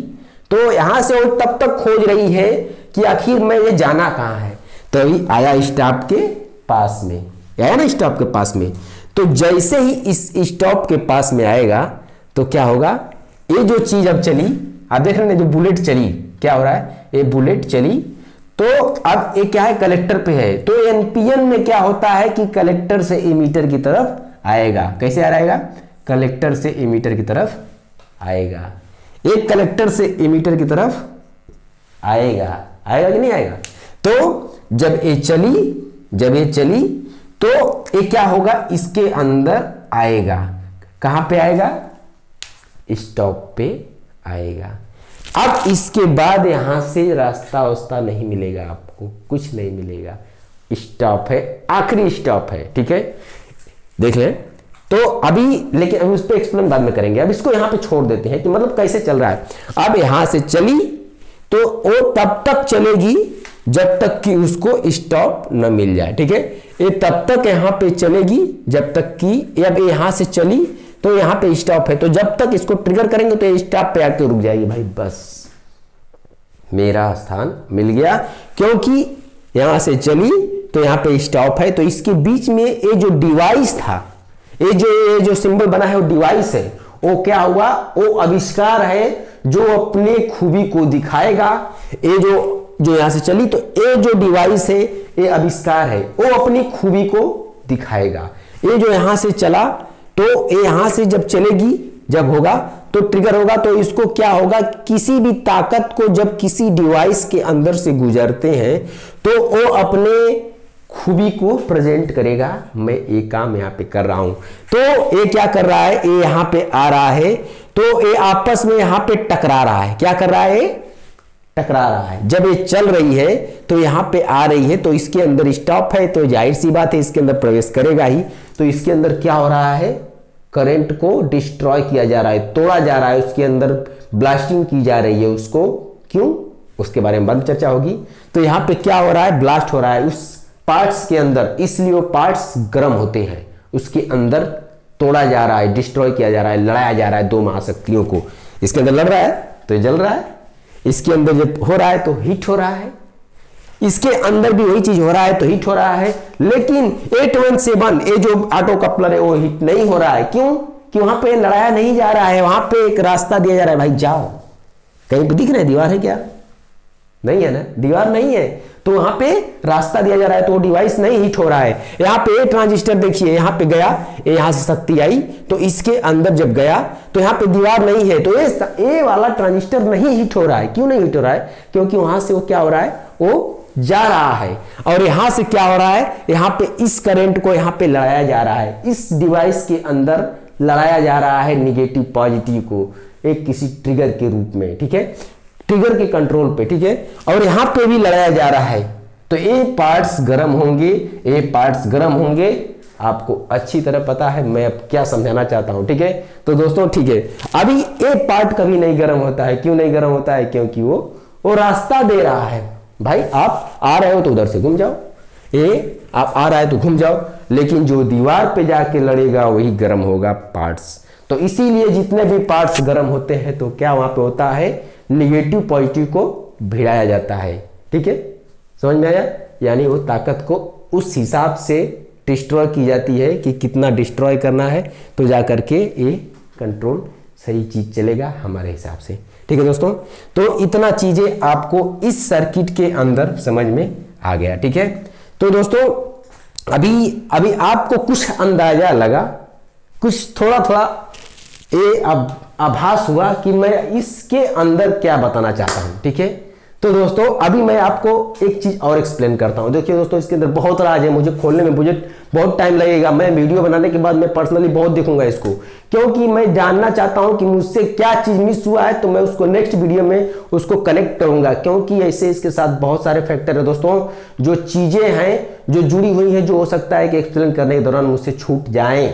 तो यहां से वो तब तक खोज रही है कि आखिर मैं ये जाना कहां है। तो अभी आया स्टॉप के पास में, आया ना स्टॉप के पास में। तो जैसे ही इस स्टॉप के पास में आएगा तो क्या होगा, ये जो चीज अब चली, आप देख रहे हैं जो बुलेट चली, क्या हो रहा है, ये बुलेट चली। तो अब ये क्या है, कलेक्टर पे है। तो एनपीएन में क्या होता है कि कलेक्टर से इमीटर की तरफ आएगा। कैसे आ रहेगा, कलेक्टर से इमीटर की तरफ आएगा। एक कलेक्टर से इमीटर की तरफ आएगा, आएगा कि नहीं आएगा। तो जब ये चली, तो ये क्या होगा, इसके अंदर आएगा। कहां पे आएगा, स्टॉप पे आएगा। अब इसके बाद यहां से रास्ता वास्ता नहीं मिलेगा, आपको कुछ नहीं मिलेगा, स्टॉप है, आखिरी स्टॉप है, ठीक है। देख लें तो अभी, लेकिन अभी उस पर एक्सप्लेन बाद में करेंगे। अब इसको यहां पे छोड़ देते हैं कि मतलब कैसे चल रहा है। अब यहां से चली तो वो तब तक चलेगी जब तक कि उसको स्टॉप न मिल जाए, ठीक है। ये तब तक यहां पे चलेगी जब तक कि, अब यहां से चली तो यहां पे स्टॉप है, तो जब तक इसको ट्रिगर करेंगे तो ये स्टॉप पे आके रुक जाएगी। भाई बस मेरा स्थान मिल गया, क्योंकि यहां से चली तो यहां पे स्टॉप है। तो इसके बीच में ये जो डिवाइस था, ये जो सिंबल बना है वो डिवाइस है। वो क्या हुआ, वो आविष्कार है जो अपने खूबी को दिखाएगा। ये जो यहां से चली, तो ये जो डिवाइस है ये आविष्कार है, वो अपनी खूबी को दिखाएगा। ये जो यहां से चला, तो ये यहां से जब चलेगी, जब होगा तो ट्रिगर होगा, तो इसको क्या होगा, किसी भी ताकत को जब किसी डिवाइस के अंदर से गुजरते हैं तो वो अपने खूबी को प्रेजेंट करेगा। मैं ये काम यहां पे कर रहा हूं, तो ये क्या कर रहा है, ये यहां पे आ रहा है, तो ये आपस में यहां पे टकरा रहा है। क्या कर रहा है, टकरा रहा है। जब ये चल रही है तो यहां पे आ रही है, तो इसके अंदर स्टॉप है, तो जाहिर सी बात है इसके अंदर प्रवेश करेगा ही। तो इसके अंदर क्या हो रहा है, करंट को डिस्ट्रॉय किया जा रहा है, तोड़ा जा रहा है, उसके अंदर ब्लास्टिंग की जा रही है उसको। क्यों, उसके बारे में बाद में चर्चा होगी। तो यहां पे क्या हो रहा है, ब्लास्ट हो रहा है उस पार्ट्स के अंदर, इसलिए वो पार्ट्स गर्म होते हैं, उसके अंदर तोड़ा जा रहा है, डिस्ट्रॉय किया जा रहा है, लड़ाया जा रहा है दो महाशक्तियों को। इसके अंदर लड़ रहा है तो जल रहा है, इसके अंदर जब हो रहा है तो हीट हो रहा है, इसके अंदर भी वही चीज हो रहा है तो हीट हो रहा है। लेकिन 817 ये जो ऑटो कपलर है वो हीट नहीं हो रहा है। क्यों, कि वहां पे लड़ाया नहीं जा रहा है, वहां पे एक रास्ता दिया जा रहा है, भाई जाओ। कहीं पे दिख रहा है दीवार है क्या, नहीं है ना, दीवार नहीं है, तो वहां पे रास्ता दिया जा रहा है, तो वो डिवाइस नहीं हीट हो रहा है। यहाँ पे ट्रांजिस्टर देखिए, यहाँ पे गया, यहां से शक्ति आई, तो इसके अंदर जब गया तो यहाँ पे दीवार नहीं है, तो ये वाला ट्रांजिस्टर नहीं हीट हो रहा है। क्यों नहीं हीट हो रहा है, क्योंकि वहां से वो क्या हो रहा है, वो जा रहा है। और यहां से क्या हो रहा है, यहां पे इस करंट को यहां पे लड़ाया जा रहा है, इस डिवाइस के अंदर लड़ाया जा रहा है निगेटिव पॉजिटिव को, एक किसी ट्रिगर के रूप में, ठीक है, ट्रिगर के कंट्रोल पे, ठीक है। और यहां पे भी लड़ाया जा रहा है, तो ये पार्ट्स गर्म होंगे, ये पार्ट्स गर्म होंगे। आपको अच्छी तरह पता है मैं अब क्या समझाना चाहता हूं, ठीक है। तो दोस्तों ठीक है, अभी ये पार्ट कभी नहीं गर्म होता है। क्यों नहीं गर्म होता है, क्योंकि वो रास्ता दे रहा है। भाई आप आ रहे हो तो उधर से घूम जाओ, ये आप आ रहा है तो घूम जाओ, लेकिन जो दीवार पे जाके लड़ेगा वही गर्म होगा पार्ट्स। तो इसीलिए जितने भी पार्ट्स गर्म होते हैं तो क्या वहां पे होता है, निगेटिव पॉजिटिव को भिड़ाया जाता है, ठीक है, समझ में आया। यानी वो ताकत को उस हिसाब से डिस्ट्रॉय की जाती है कि कितना डिस्ट्रॉय करना है, तो जा करके ये कंट्रोल सही चीज चलेगा हमारे हिसाब से। ठीक है दोस्तों, तो इतना चीजें आपको इस सर्किट के अंदर समझ में आ गया। ठीक है, तो दोस्तों अभी आपको कुछ अंदाजा लगा, कुछ थोड़ा थोड़ा ये अब आभास हुआ कि मैं इसके अंदर क्या बताना चाहता हूं। ठीक है, तो दोस्तों अभी मैं आपको एक चीज और एक्सप्लेन करता हूं। देखिए दोस्तों, इसके अंदर बहुत राज है, मुझे खोलने में मुझे बहुत टाइम लगेगा। मैं वीडियो बनाने के बाद मैं पर्सनली बहुत देखूंगा इसको, क्योंकि मैं जानना चाहता हूं कि मुझसे क्या चीज मिस हुआ है, तो मैं उसको नेक्स्ट वीडियो में उसको कनेक्ट करूंगा, क्योंकि ऐसे इसके साथ बहुत सारे फैक्टर है दोस्तों, जो चीजें हैं जो जुड़ी हुई है, जो हो सकता है कि एक्सप्लेन करने के दौरान मुझसे छूट जाए।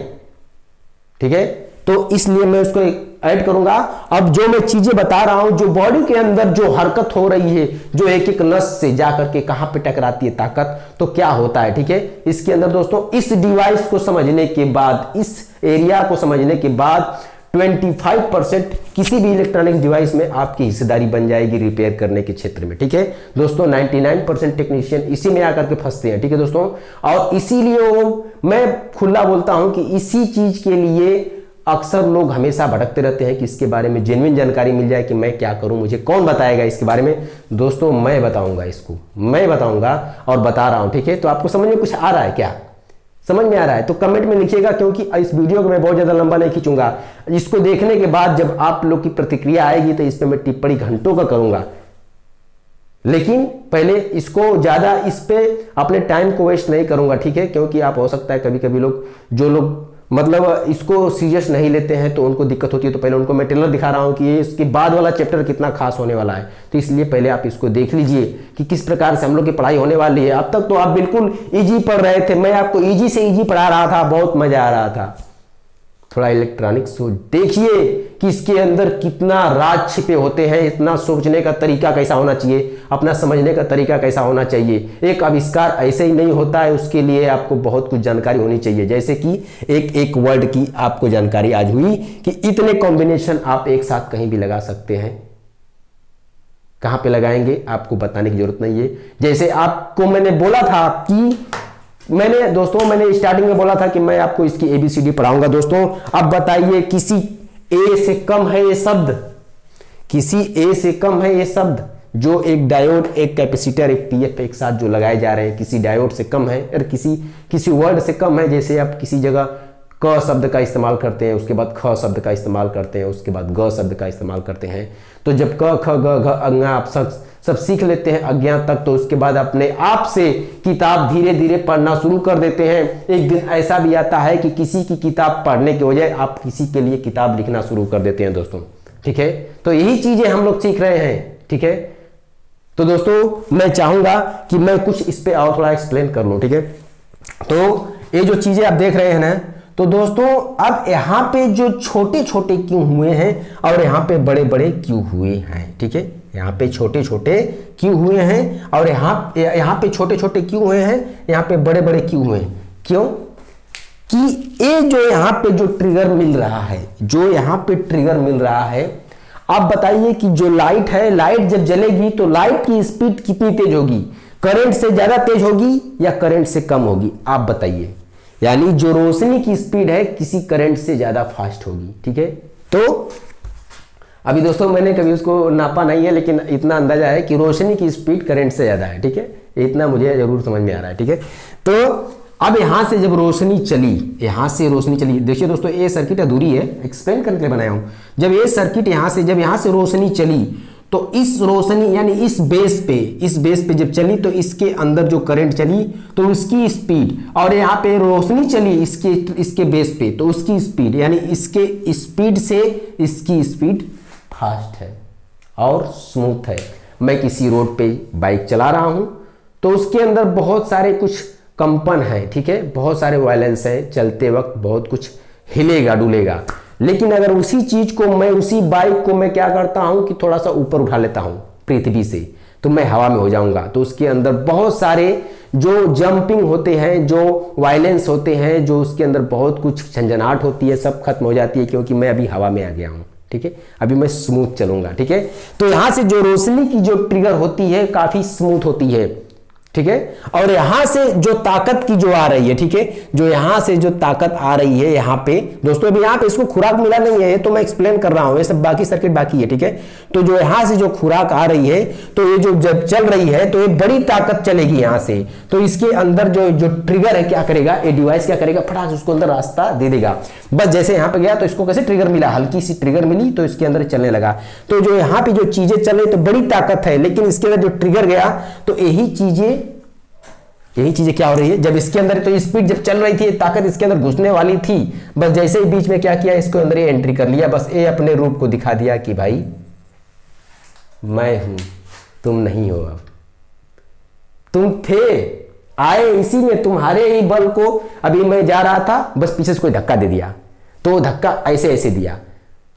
ठीक है, तो इसलिए मैं उसको ऐड करूंगा। अब जो मैं चीजें बता रहा हूं, जो बॉडी के अंदर जो हरकत हो रही है, जो एक एक नस से जाकर के कहां पे टकराती है ताकत, तो क्या होता है। ठीक है, इसके अंदर दोस्तों इस डिवाइस को समझने के बाद, इस एरिया को समझने के बाद 25% किसी भी इलेक्ट्रॉनिक्स डिवाइस में आपकी हिस्सेदारी बन जाएगी रिपेयर करने के क्षेत्र में। ठीक है दोस्तों, 99% टेक्नीशियन इसी में आकर के फंसते हैं। ठीक है दोस्तों, और इसीलिए मैं खुला बोलता हूं कि इसी चीज के लिए अक्सर लोग हमेशा भटकते रहते हैं कि इसके बारे में जेन्युइन जानकारी मिल जाए कि मैं क्या करूं, मुझे कौन बताएगा इसके बारे में। दोस्तों मैं बताऊंगा, इसको मैं बताऊंगा और बता रहा हूं। ठीक है, तो आपको समझ में कुछ आ रहा है क्या, समझ में आ रहा है तो कमेंट में लिखिएगा, क्योंकि इस वीडियो को मैं बहुत ज्यादा लंबा नहीं खींचूंगा। इसको देखने के बाद जब आप लोग की प्रतिक्रिया आएगी तो इस पर मैं टिप्पणी घंटों का करूंगा, लेकिन पहले इसको ज्यादा इस पे अपने टाइम को वेस्ट नहीं करूंगा। ठीक है, क्योंकि आप हो सकता है कभी कभी लोग, जो लोग मतलब इसको सीरियस नहीं लेते हैं, तो उनको दिक्कत होती है। तो पहले उनको मैं ट्रेलर दिखा रहा हूं कि ये इसके बाद वाला चैप्टर कितना खास होने वाला है, तो इसलिए पहले आप इसको देख लीजिए कि किस प्रकार से हम लोग की पढ़ाई होने वाली है। अब तक तो आप बिल्कुल इजी पढ़ रहे थे, मैं आपको इजी से इजी पढ़ा रहा था, बहुत मजा आ रहा था। थोड़ा इलेक्ट्रॉनिक्स को देखिए कि इसके अंदर कितना राज छिपे होते हैं, इतना सोचने का तरीका कैसा होना चाहिए, अपना समझने का तरीका कैसा होना चाहिए। एक आविष्कार ऐसे ही नहीं होता है, उसके लिए आपको बहुत कुछ जानकारी होनी चाहिए। जैसे कि एक वर्ड की आपको जानकारी आज हुई कि इतने कॉम्बिनेशन आप एक साथ कहीं भी लगा सकते हैं। कहां पे लगाएंगे आपको बताने की जरूरत नहीं है। जैसे आपको मैंने बोला था कि मैंने स्टार्टिंग में बोला था कि मैं आपको इसकी ABCD पढ़ाऊंगा। दोस्तों अब बताइए, किसी A से कम है ये शब्द, किसी A से कम है ये शब्द, जो एक डायोड, एक कैपेसिटर, एक TF एक साथ जो लगाए जा रहे हैं, किसी डायोड से कम है, और किसी वर्ड से कम है। जैसे आप किसी जगह क शब्द का इस्तेमाल करते हैं, उसके बाद ख शब्द का इस्तेमाल करते हैं, उसके बाद ग शब्द का इस्तेमाल करते हैं। तो जब क ख ग घ अंगा आप सब सीख लेते हैं अज्ञात तक, तो उसके बाद अपने आप से किताब धीरे धीरे पढ़ना शुरू कर देते हैं। एक दिन ऐसा भी आता है कि किसी की किताब पढ़ने के बजाय आप किसी के लिए किताब लिखना शुरू कर देते हैं दोस्तों। ठीक है, तो यही चीजें हम लोग सीख रहे हैं। ठीक है, तो दोस्तों मैं चाहूंगा कि मैं कुछ इस पे और थोड़ा एक्सप्लेन कर लूं। ठीक है, तो ये जो चीजें आप देख रहे हैं ना, तो दोस्तों अब यहाँ पे जो छोटे छोटे क्यों हुए हैं और यहाँ पे बड़े बड़े क्यों हुए हैं। ठीक है, यहाँ पे छोटे छोटे क्यों हुए हैं और यहाँ पे छोटे छोटे क्यों हुए हैं, यहाँ पे बड़े बड़े क्यों हुए हैं। क्यों कि ये जो यहाँ पे जो ट्रिगर मिल रहा है, जो यहाँ पे ट्रिगर मिल रहा है, आप बताइए कि जो लाइट है, लाइट जब जलेगी तो लाइट की स्पीड कितनी तेज होगी, करंट से ज्यादा तेज होगी या करंट से कम होगी, आप बताइए। यानी जो रोशनी की स्पीड है किसी करंट से ज्यादा फास्ट होगी। ठीक है, तो अभी दोस्तों मैंने कभी उसको नापा नहीं है, लेकिन इतना अंदाजा है कि रोशनी की स्पीड करंट से ज्यादा है। ठीक है, इतना मुझे जरूर समझ में आ रहा है। ठीक है, तो अब यहां से जब रोशनी चली, यहां से रोशनी चली, देखिए दोस्तों ये सर्किट अधूरी है, एक्सप्लेन करने के लिए बनाया हूं। जब ये सर्किट जब यहां से रोशनी चली, तो इस रोशनी यानी इस बेस पे जब चली, तो इसके अंदर जो करंट चली तो उसकी स्पीड, और यहाँ पे रोशनी चली इसके बेस पे, तो उसकी स्पीड यानी इसके स्पीड से इसकी स्पीड फास्ट है और स्मूथ है। मैं किसी रोड पे बाइक चला रहा हूं तो उसके अंदर बहुत सारे कुछ कंपन है। ठीक है, बहुत सारे वायलेंस है, चलते वक्त बहुत कुछ हिलेगा डुलेगा। लेकिन अगर उसी चीज को मैं, उसी बाइक को मैं क्या करता हूं कि थोड़ा सा ऊपर उठा लेता हूं पृथ्वी से, तो मैं हवा में हो जाऊंगा। तो उसके अंदर बहुत सारे जो जंपिंग होते हैं, जो वायलेंस होते हैं, जो उसके अंदर बहुत कुछ झंझनाहट होती है, सब खत्म हो जाती है, क्योंकि मैं अभी हवा में आ गया हूं। ठीक है, अभी मैं स्मूथ चलूंगा। ठीक है, तो यहां से जो रोशनी की जो ट्रिगर होती है काफी स्मूथ होती है, ठीक है। और यहां से जो ताकत की जो आ रही है, ठीक है, जो यहां से जो ताकत आ रही है यहां पे दोस्तों, अभी यहां पे इसको खुराक मिला नहीं है, ये तो मैं एक्सप्लेन कर रहा हूं, ये सब बाकी सर्किट बाकी है, ठीक है। तो जो यहां से जो खुराक आ रही है, तो ये जो जब चल रही है तो ये बड़ी ताकत चलेगी यहां से, तो इसके अंदर जो जो ट्रिगर है क्या करेगा, ये डिवाइस क्या करेगा, फटाक से उसको अंदर रास्ता दे देगा। बस जैसे यहां पे गया तो इसको कैसे ट्रिगर मिला, हल्की सी ट्रिगर मिली तो इसके अंदर चलने लगा। तो जो यहां पे जो चीजें चल रही तो बड़ी ताकत है, लेकिन इसके अंदर जो ट्रिगर गया तो यही चीजें क्या हो रही है, जब इसके अंदर तो स्पीड जब चल रही थी, ताकत इसके अंदर घुसने वाली थी, बस जैसे ही बीच में क्या किया, इसको अंदर ये एंट्री कर लिया, बस ये अपने रूप को दिखा दिया कि भाई मैं हूं, तुम नहीं हो, अब तुम थे, आए इसी में, तुम्हारे ही बल को अभी मैं जा रहा था, बस पीछे से कोई धक्का दे दिया, तो धक्का ऐसे ऐसे दिया,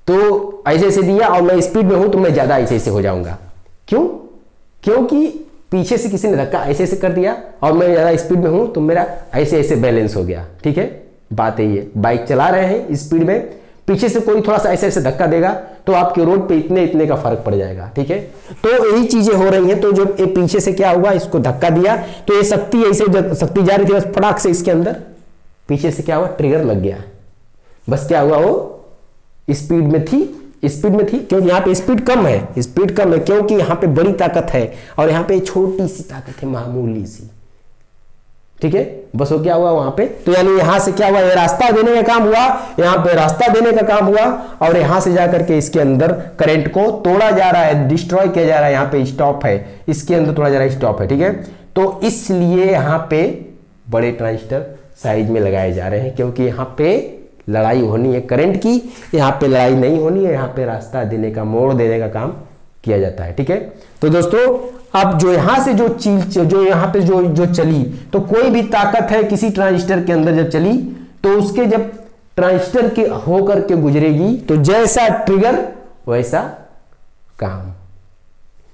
तो ऐसे ऐसे दिया और मैं स्पीड में हूं तो मैं ज्यादा ऐसे ऐसे हो जाऊंगा। क्यों? क्योंकि पीछे से किसी ने धक्का ऐसे ऐसे कर दिया और मैं ज्यादा स्पीड में हूं तो मेरा ऐसे ऐसे बैलेंस हो गया, ठीक है। बात यही है, बाइक चला रहे हैं स्पीड में, पीछे से कोई थोड़ा सा ऐसे ऐसे धक्का देगा तो आपके रोड पे इतने इतने का फर्क पड़ जाएगा, ठीक है। तो यही चीजें हो रही हैं। तो जो ये पीछे से क्या हुआ, इसको धक्का दिया तो ये शक्ति ऐसे शक्ति जा रही थी, बस फटाक से इसके अंदर पीछे से क्या हुआ, ट्रिगर लग गया, बस क्या हुआ, वो स्पीड में थी क्योंकि यहाँ पे स्पीड कम है, क्योंकि यहाँ पे बड़ी ताकत है और यहाँ पे छोटी सी ताकत है, मामूली सी, ठीक है। बस वो क्या हुआ वहां पे, तो यानी यहां से क्या हुआ, ये रास्ता देने का काम हुआ, यहाँ पे रास्ता देने का काम हुआ और यहां से जाकर के इसके अंदर करंट को तोड़ा जा रहा है, डिस्ट्रॉय किया जा रहा है, यहाँ पे स्टॉप है, इसके अंदर तोड़ा जा रहा है, स्टॉप है, ठीक है। तो इसलिए यहाँ पे बड़े ट्रांजिस्टर साइज में लगाए जा रहे हैं, क्योंकि यहाँ पे लड़ाई होनी है करंट की, यहाँ पे लड़ाई नहीं होनी है, यहाँ पे रास्ता देने का, मोड़ देने का काम किया जाता है, ठीक है। तो दोस्तों अब जो यहां से जो चीज जो यहाँ पे जो चली, तो कोई भी ताकत है किसी ट्रांजिस्टर के अंदर जब चली तो उसके जब ट्रांजिस्टर के होकर के गुजरेगी तो जैसा ट्रिगर वैसा काम,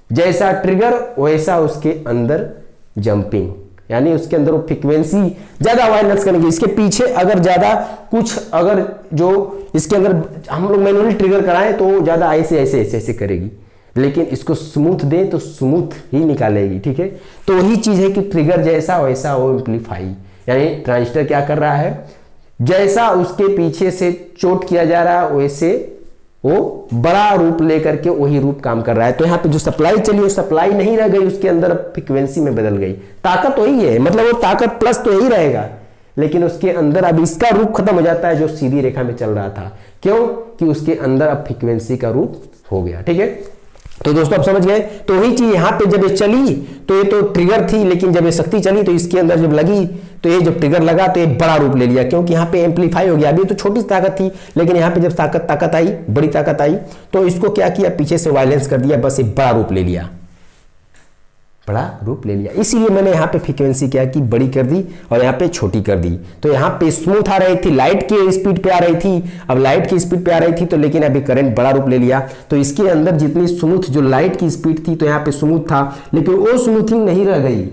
जैसा ट्रिगर वैसा उसके अंदर जंपिंग, यानी उसके अंदर वो फ्रीक्वेंसी ज्यादा वायलेंस करेंगे। इसके पीछे अगर ज्यादा कुछ अगर जो इसके अंदर हम लोग मैनुअली ट्रिगर कराएं तो ज्यादा ऐसे ऐसे ऐसे ऐसे करेगी, लेकिन इसको स्मूथ दें तो स्मूथ ही निकालेगी, ठीक है। तो वही चीज है कि ट्रिगर जैसा वैसा वो एम्पलीफाई, यानी ट्रांजिस्टर क्या कर रहा है, जैसा उसके पीछे से चोट किया जा रहा है वैसे वो बड़ा रूप लेकर के वही रूप काम कर रहा है। तो यहाँ पे जो सप्लाई चली वो सप्लाई नहीं रह गई, उसके अंदर फ्रीक्वेंसी में बदल गई, ताकत वही है, मतलब वो ताकत प्लस तो यही रहेगा, लेकिन उसके अंदर अब इसका रूप खत्म हो जाता है जो सीधी रेखा में चल रहा था, क्यों कि उसके अंदर अब फ्रीक्वेंसी का रूप हो गया, ठीक है। तो दोस्तों आप समझ गए। तो वही चीज यहाँ पे जब ये चली तो ये तो ट्रिगर थी, लेकिन जब ये शक्ति चली तो इसके अंदर जब लगी तो ये जब ट्रिगर लगा तो ये बड़ा रूप ले लिया, क्योंकि यहाँ पे एम्पलीफाई हो गया। अभी तो छोटी ताकत थी, लेकिन यहाँ पे जब ताकत आई, बड़ी ताकत आई, तो इसको क्या किया, पीछे से वायलेंस कर दिया, बस ये बड़ा रूप ले लिया, बड़ा रूप ले लिया। इसीलिए मैंने यहाँ पे फ्रीक्वेंसी क्या की, बड़ी कर दी और यहाँ पे छोटी कर दी। तो यहाँ पे स्मूथ आ रही थी, लाइट की स्पीड पे आ रही थी, अब लाइट की स्पीड पे आ रही थी तो, लेकिन अभी करंट बड़ा रूप ले लिया। तो इसके अंदर जितनी स्मूथ जो लाइट की स्पीड थी तो यहाँ पे स्मूथ था, लेकिन वो स्मूथिंग नहीं रह गई,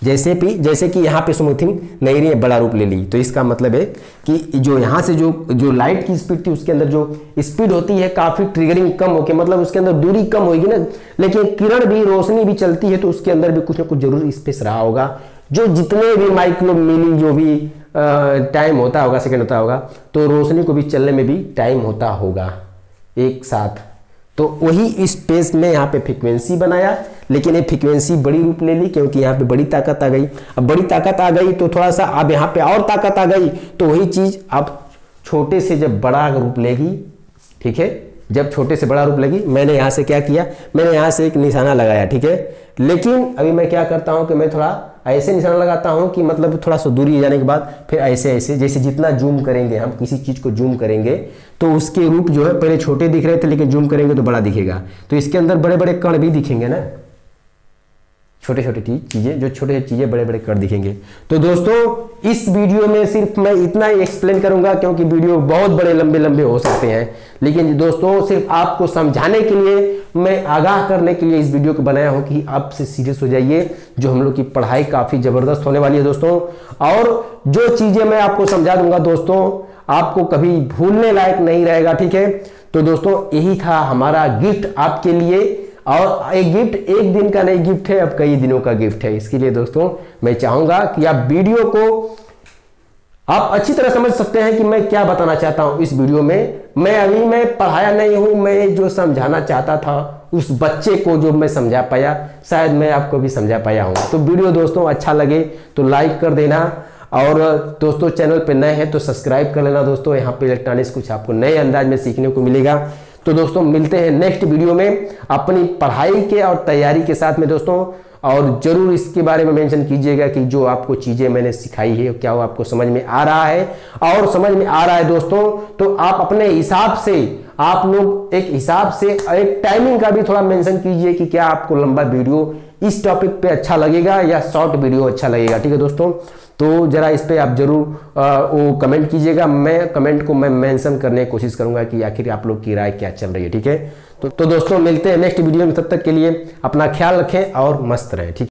जैसे कि यहाँ पे स्मूथिंग नहीं रही, बड़ा रूप ले ली। तो इसका मतलब है कि जो यहाँ से जो लाइट की स्पीड थी उसके अंदर जो स्पीड होती है काफी ट्रिगरिंग कम होके, मतलब उसके अंदर दूरी कम होगी ना, लेकिन किरण भी, रोशनी भी चलती है तो उसके अंदर भी कुछ ना कुछ जरूर स्पेस रहा होगा, जो जितने भी माइक्रो मिली जो भी टाइम होता होगा, सेकेंड होता होगा, तो रोशनी को भी चलने में भी टाइम होता होगा एक साथ। तो वही स्पेस में यहाँ पे फ्रीक्वेंसी बनाया, लेकिन ये फ्रीक्वेंसी बड़ी रूप ले ली क्योंकि यहाँ पे बड़ी ताकत आ गई। अब बड़ी ताकत आ गई तो थोड़ा सा अब यहाँ पे और ताकत आ गई, तो वही चीज अब छोटे से जब बड़ा रूप लेगी, ठीक है, जब छोटे से बड़ा रूप लेगी, मैंने यहाँ से क्या किया, मैंने यहाँ से एक निशाना लगाया, ठीक है। लेकिन अभी मैं क्या करता हूँ कि मैं थोड़ा ऐसे निशाना लगाता हूँ कि मतलब थोड़ा सा दूरी जाने के बाद फिर ऐसे ऐसे, जैसे जितना जूम करेंगे हम किसी चीज को जूम करेंगे तो उसके रूप जो है पहले छोटे दिख रहे थे, लेकिन जूम करेंगे तो बड़ा दिखेगा। तो इसके अंदर बड़े बड़े कण भी दिखेंगे ना, छोटे छोटे चीजें, जो छोटे छोटे चीजें बड़े बड़े कण दिखेंगे। तो दोस्तों इस वीडियो में सिर्फ मैं इतना ही एक्सप्लेन करूंगा, क्योंकि वीडियो बहुत बड़े लंबे लंबे हो सकते हैं, लेकिन दोस्तों सिर्फ आपको समझाने के लिए, मैं आगाह करने के लिए इस वीडियो को बनाया हूं कि आपसे सीरियस हो जाइए, जो हम लोग की पढ़ाई काफी जबरदस्त होने वाली है दोस्तों। और जो चीजें मैं आपको समझा दूंगा दोस्तों, आपको कभी भूलने लायक नहीं रहेगा, ठीक है। तो दोस्तों यही था हमारा गिफ्ट आपके लिए। और एक गिफ्ट एक दिन का नहीं गिफ्ट है, अब कई दिनों का गिफ्ट है। इसके लिए दोस्तों मैं चाहूंगा कि आप वीडियो को आप अच्छी तरह समझ सकते हैं कि मैं क्या बताना चाहता हूं इस वीडियो में। मैं पढ़ाया नहीं हूं, मैं जो समझाना चाहता था उस बच्चे को जो मैं समझा पाया, शायद मैं आपको भी समझा पाया हूं। तो वीडियो दोस्तों अच्छा लगे तो लाइक कर देना, और दोस्तों चैनल पे नए हैं तो सब्सक्राइब कर लेना दोस्तों। यहाँ पे इलेक्ट्रॉनिक्स कुछ आपको नए अंदाज में सीखने को मिलेगा। तो दोस्तों मिलते हैं नेक्स्ट वीडियो में अपनी पढ़ाई के और तैयारी के साथ में दोस्तों। और जरूर इसके बारे में मेंशन कीजिएगा कि जो आपको चीजें मैंने सिखाई है क्या वो आपको समझ में आ रहा है, और समझ में आ रहा है दोस्तों तो आप अपने हिसाब से आप लोग एक हिसाब से एक टाइमिंग का भी थोड़ा मेंशन कीजिए कि क्या आपको लंबा वीडियो इस टॉपिक पे अच्छा लगेगा या शॉर्ट वीडियो अच्छा लगेगा। ठीक है दोस्तों, तो जरा इस पे आप जरूर वो कमेंट कीजिएगा। मैं कमेंट को मैं मेंशन करने की कोशिश करूंगा कि आखिर आप लोग की राय क्या चल रही है। ठीक है, तो दोस्तों मिलते हैं नेक्स्ट वीडियो में, तब तक के लिए अपना ख्याल रखें और मस्त रहें। ठीक।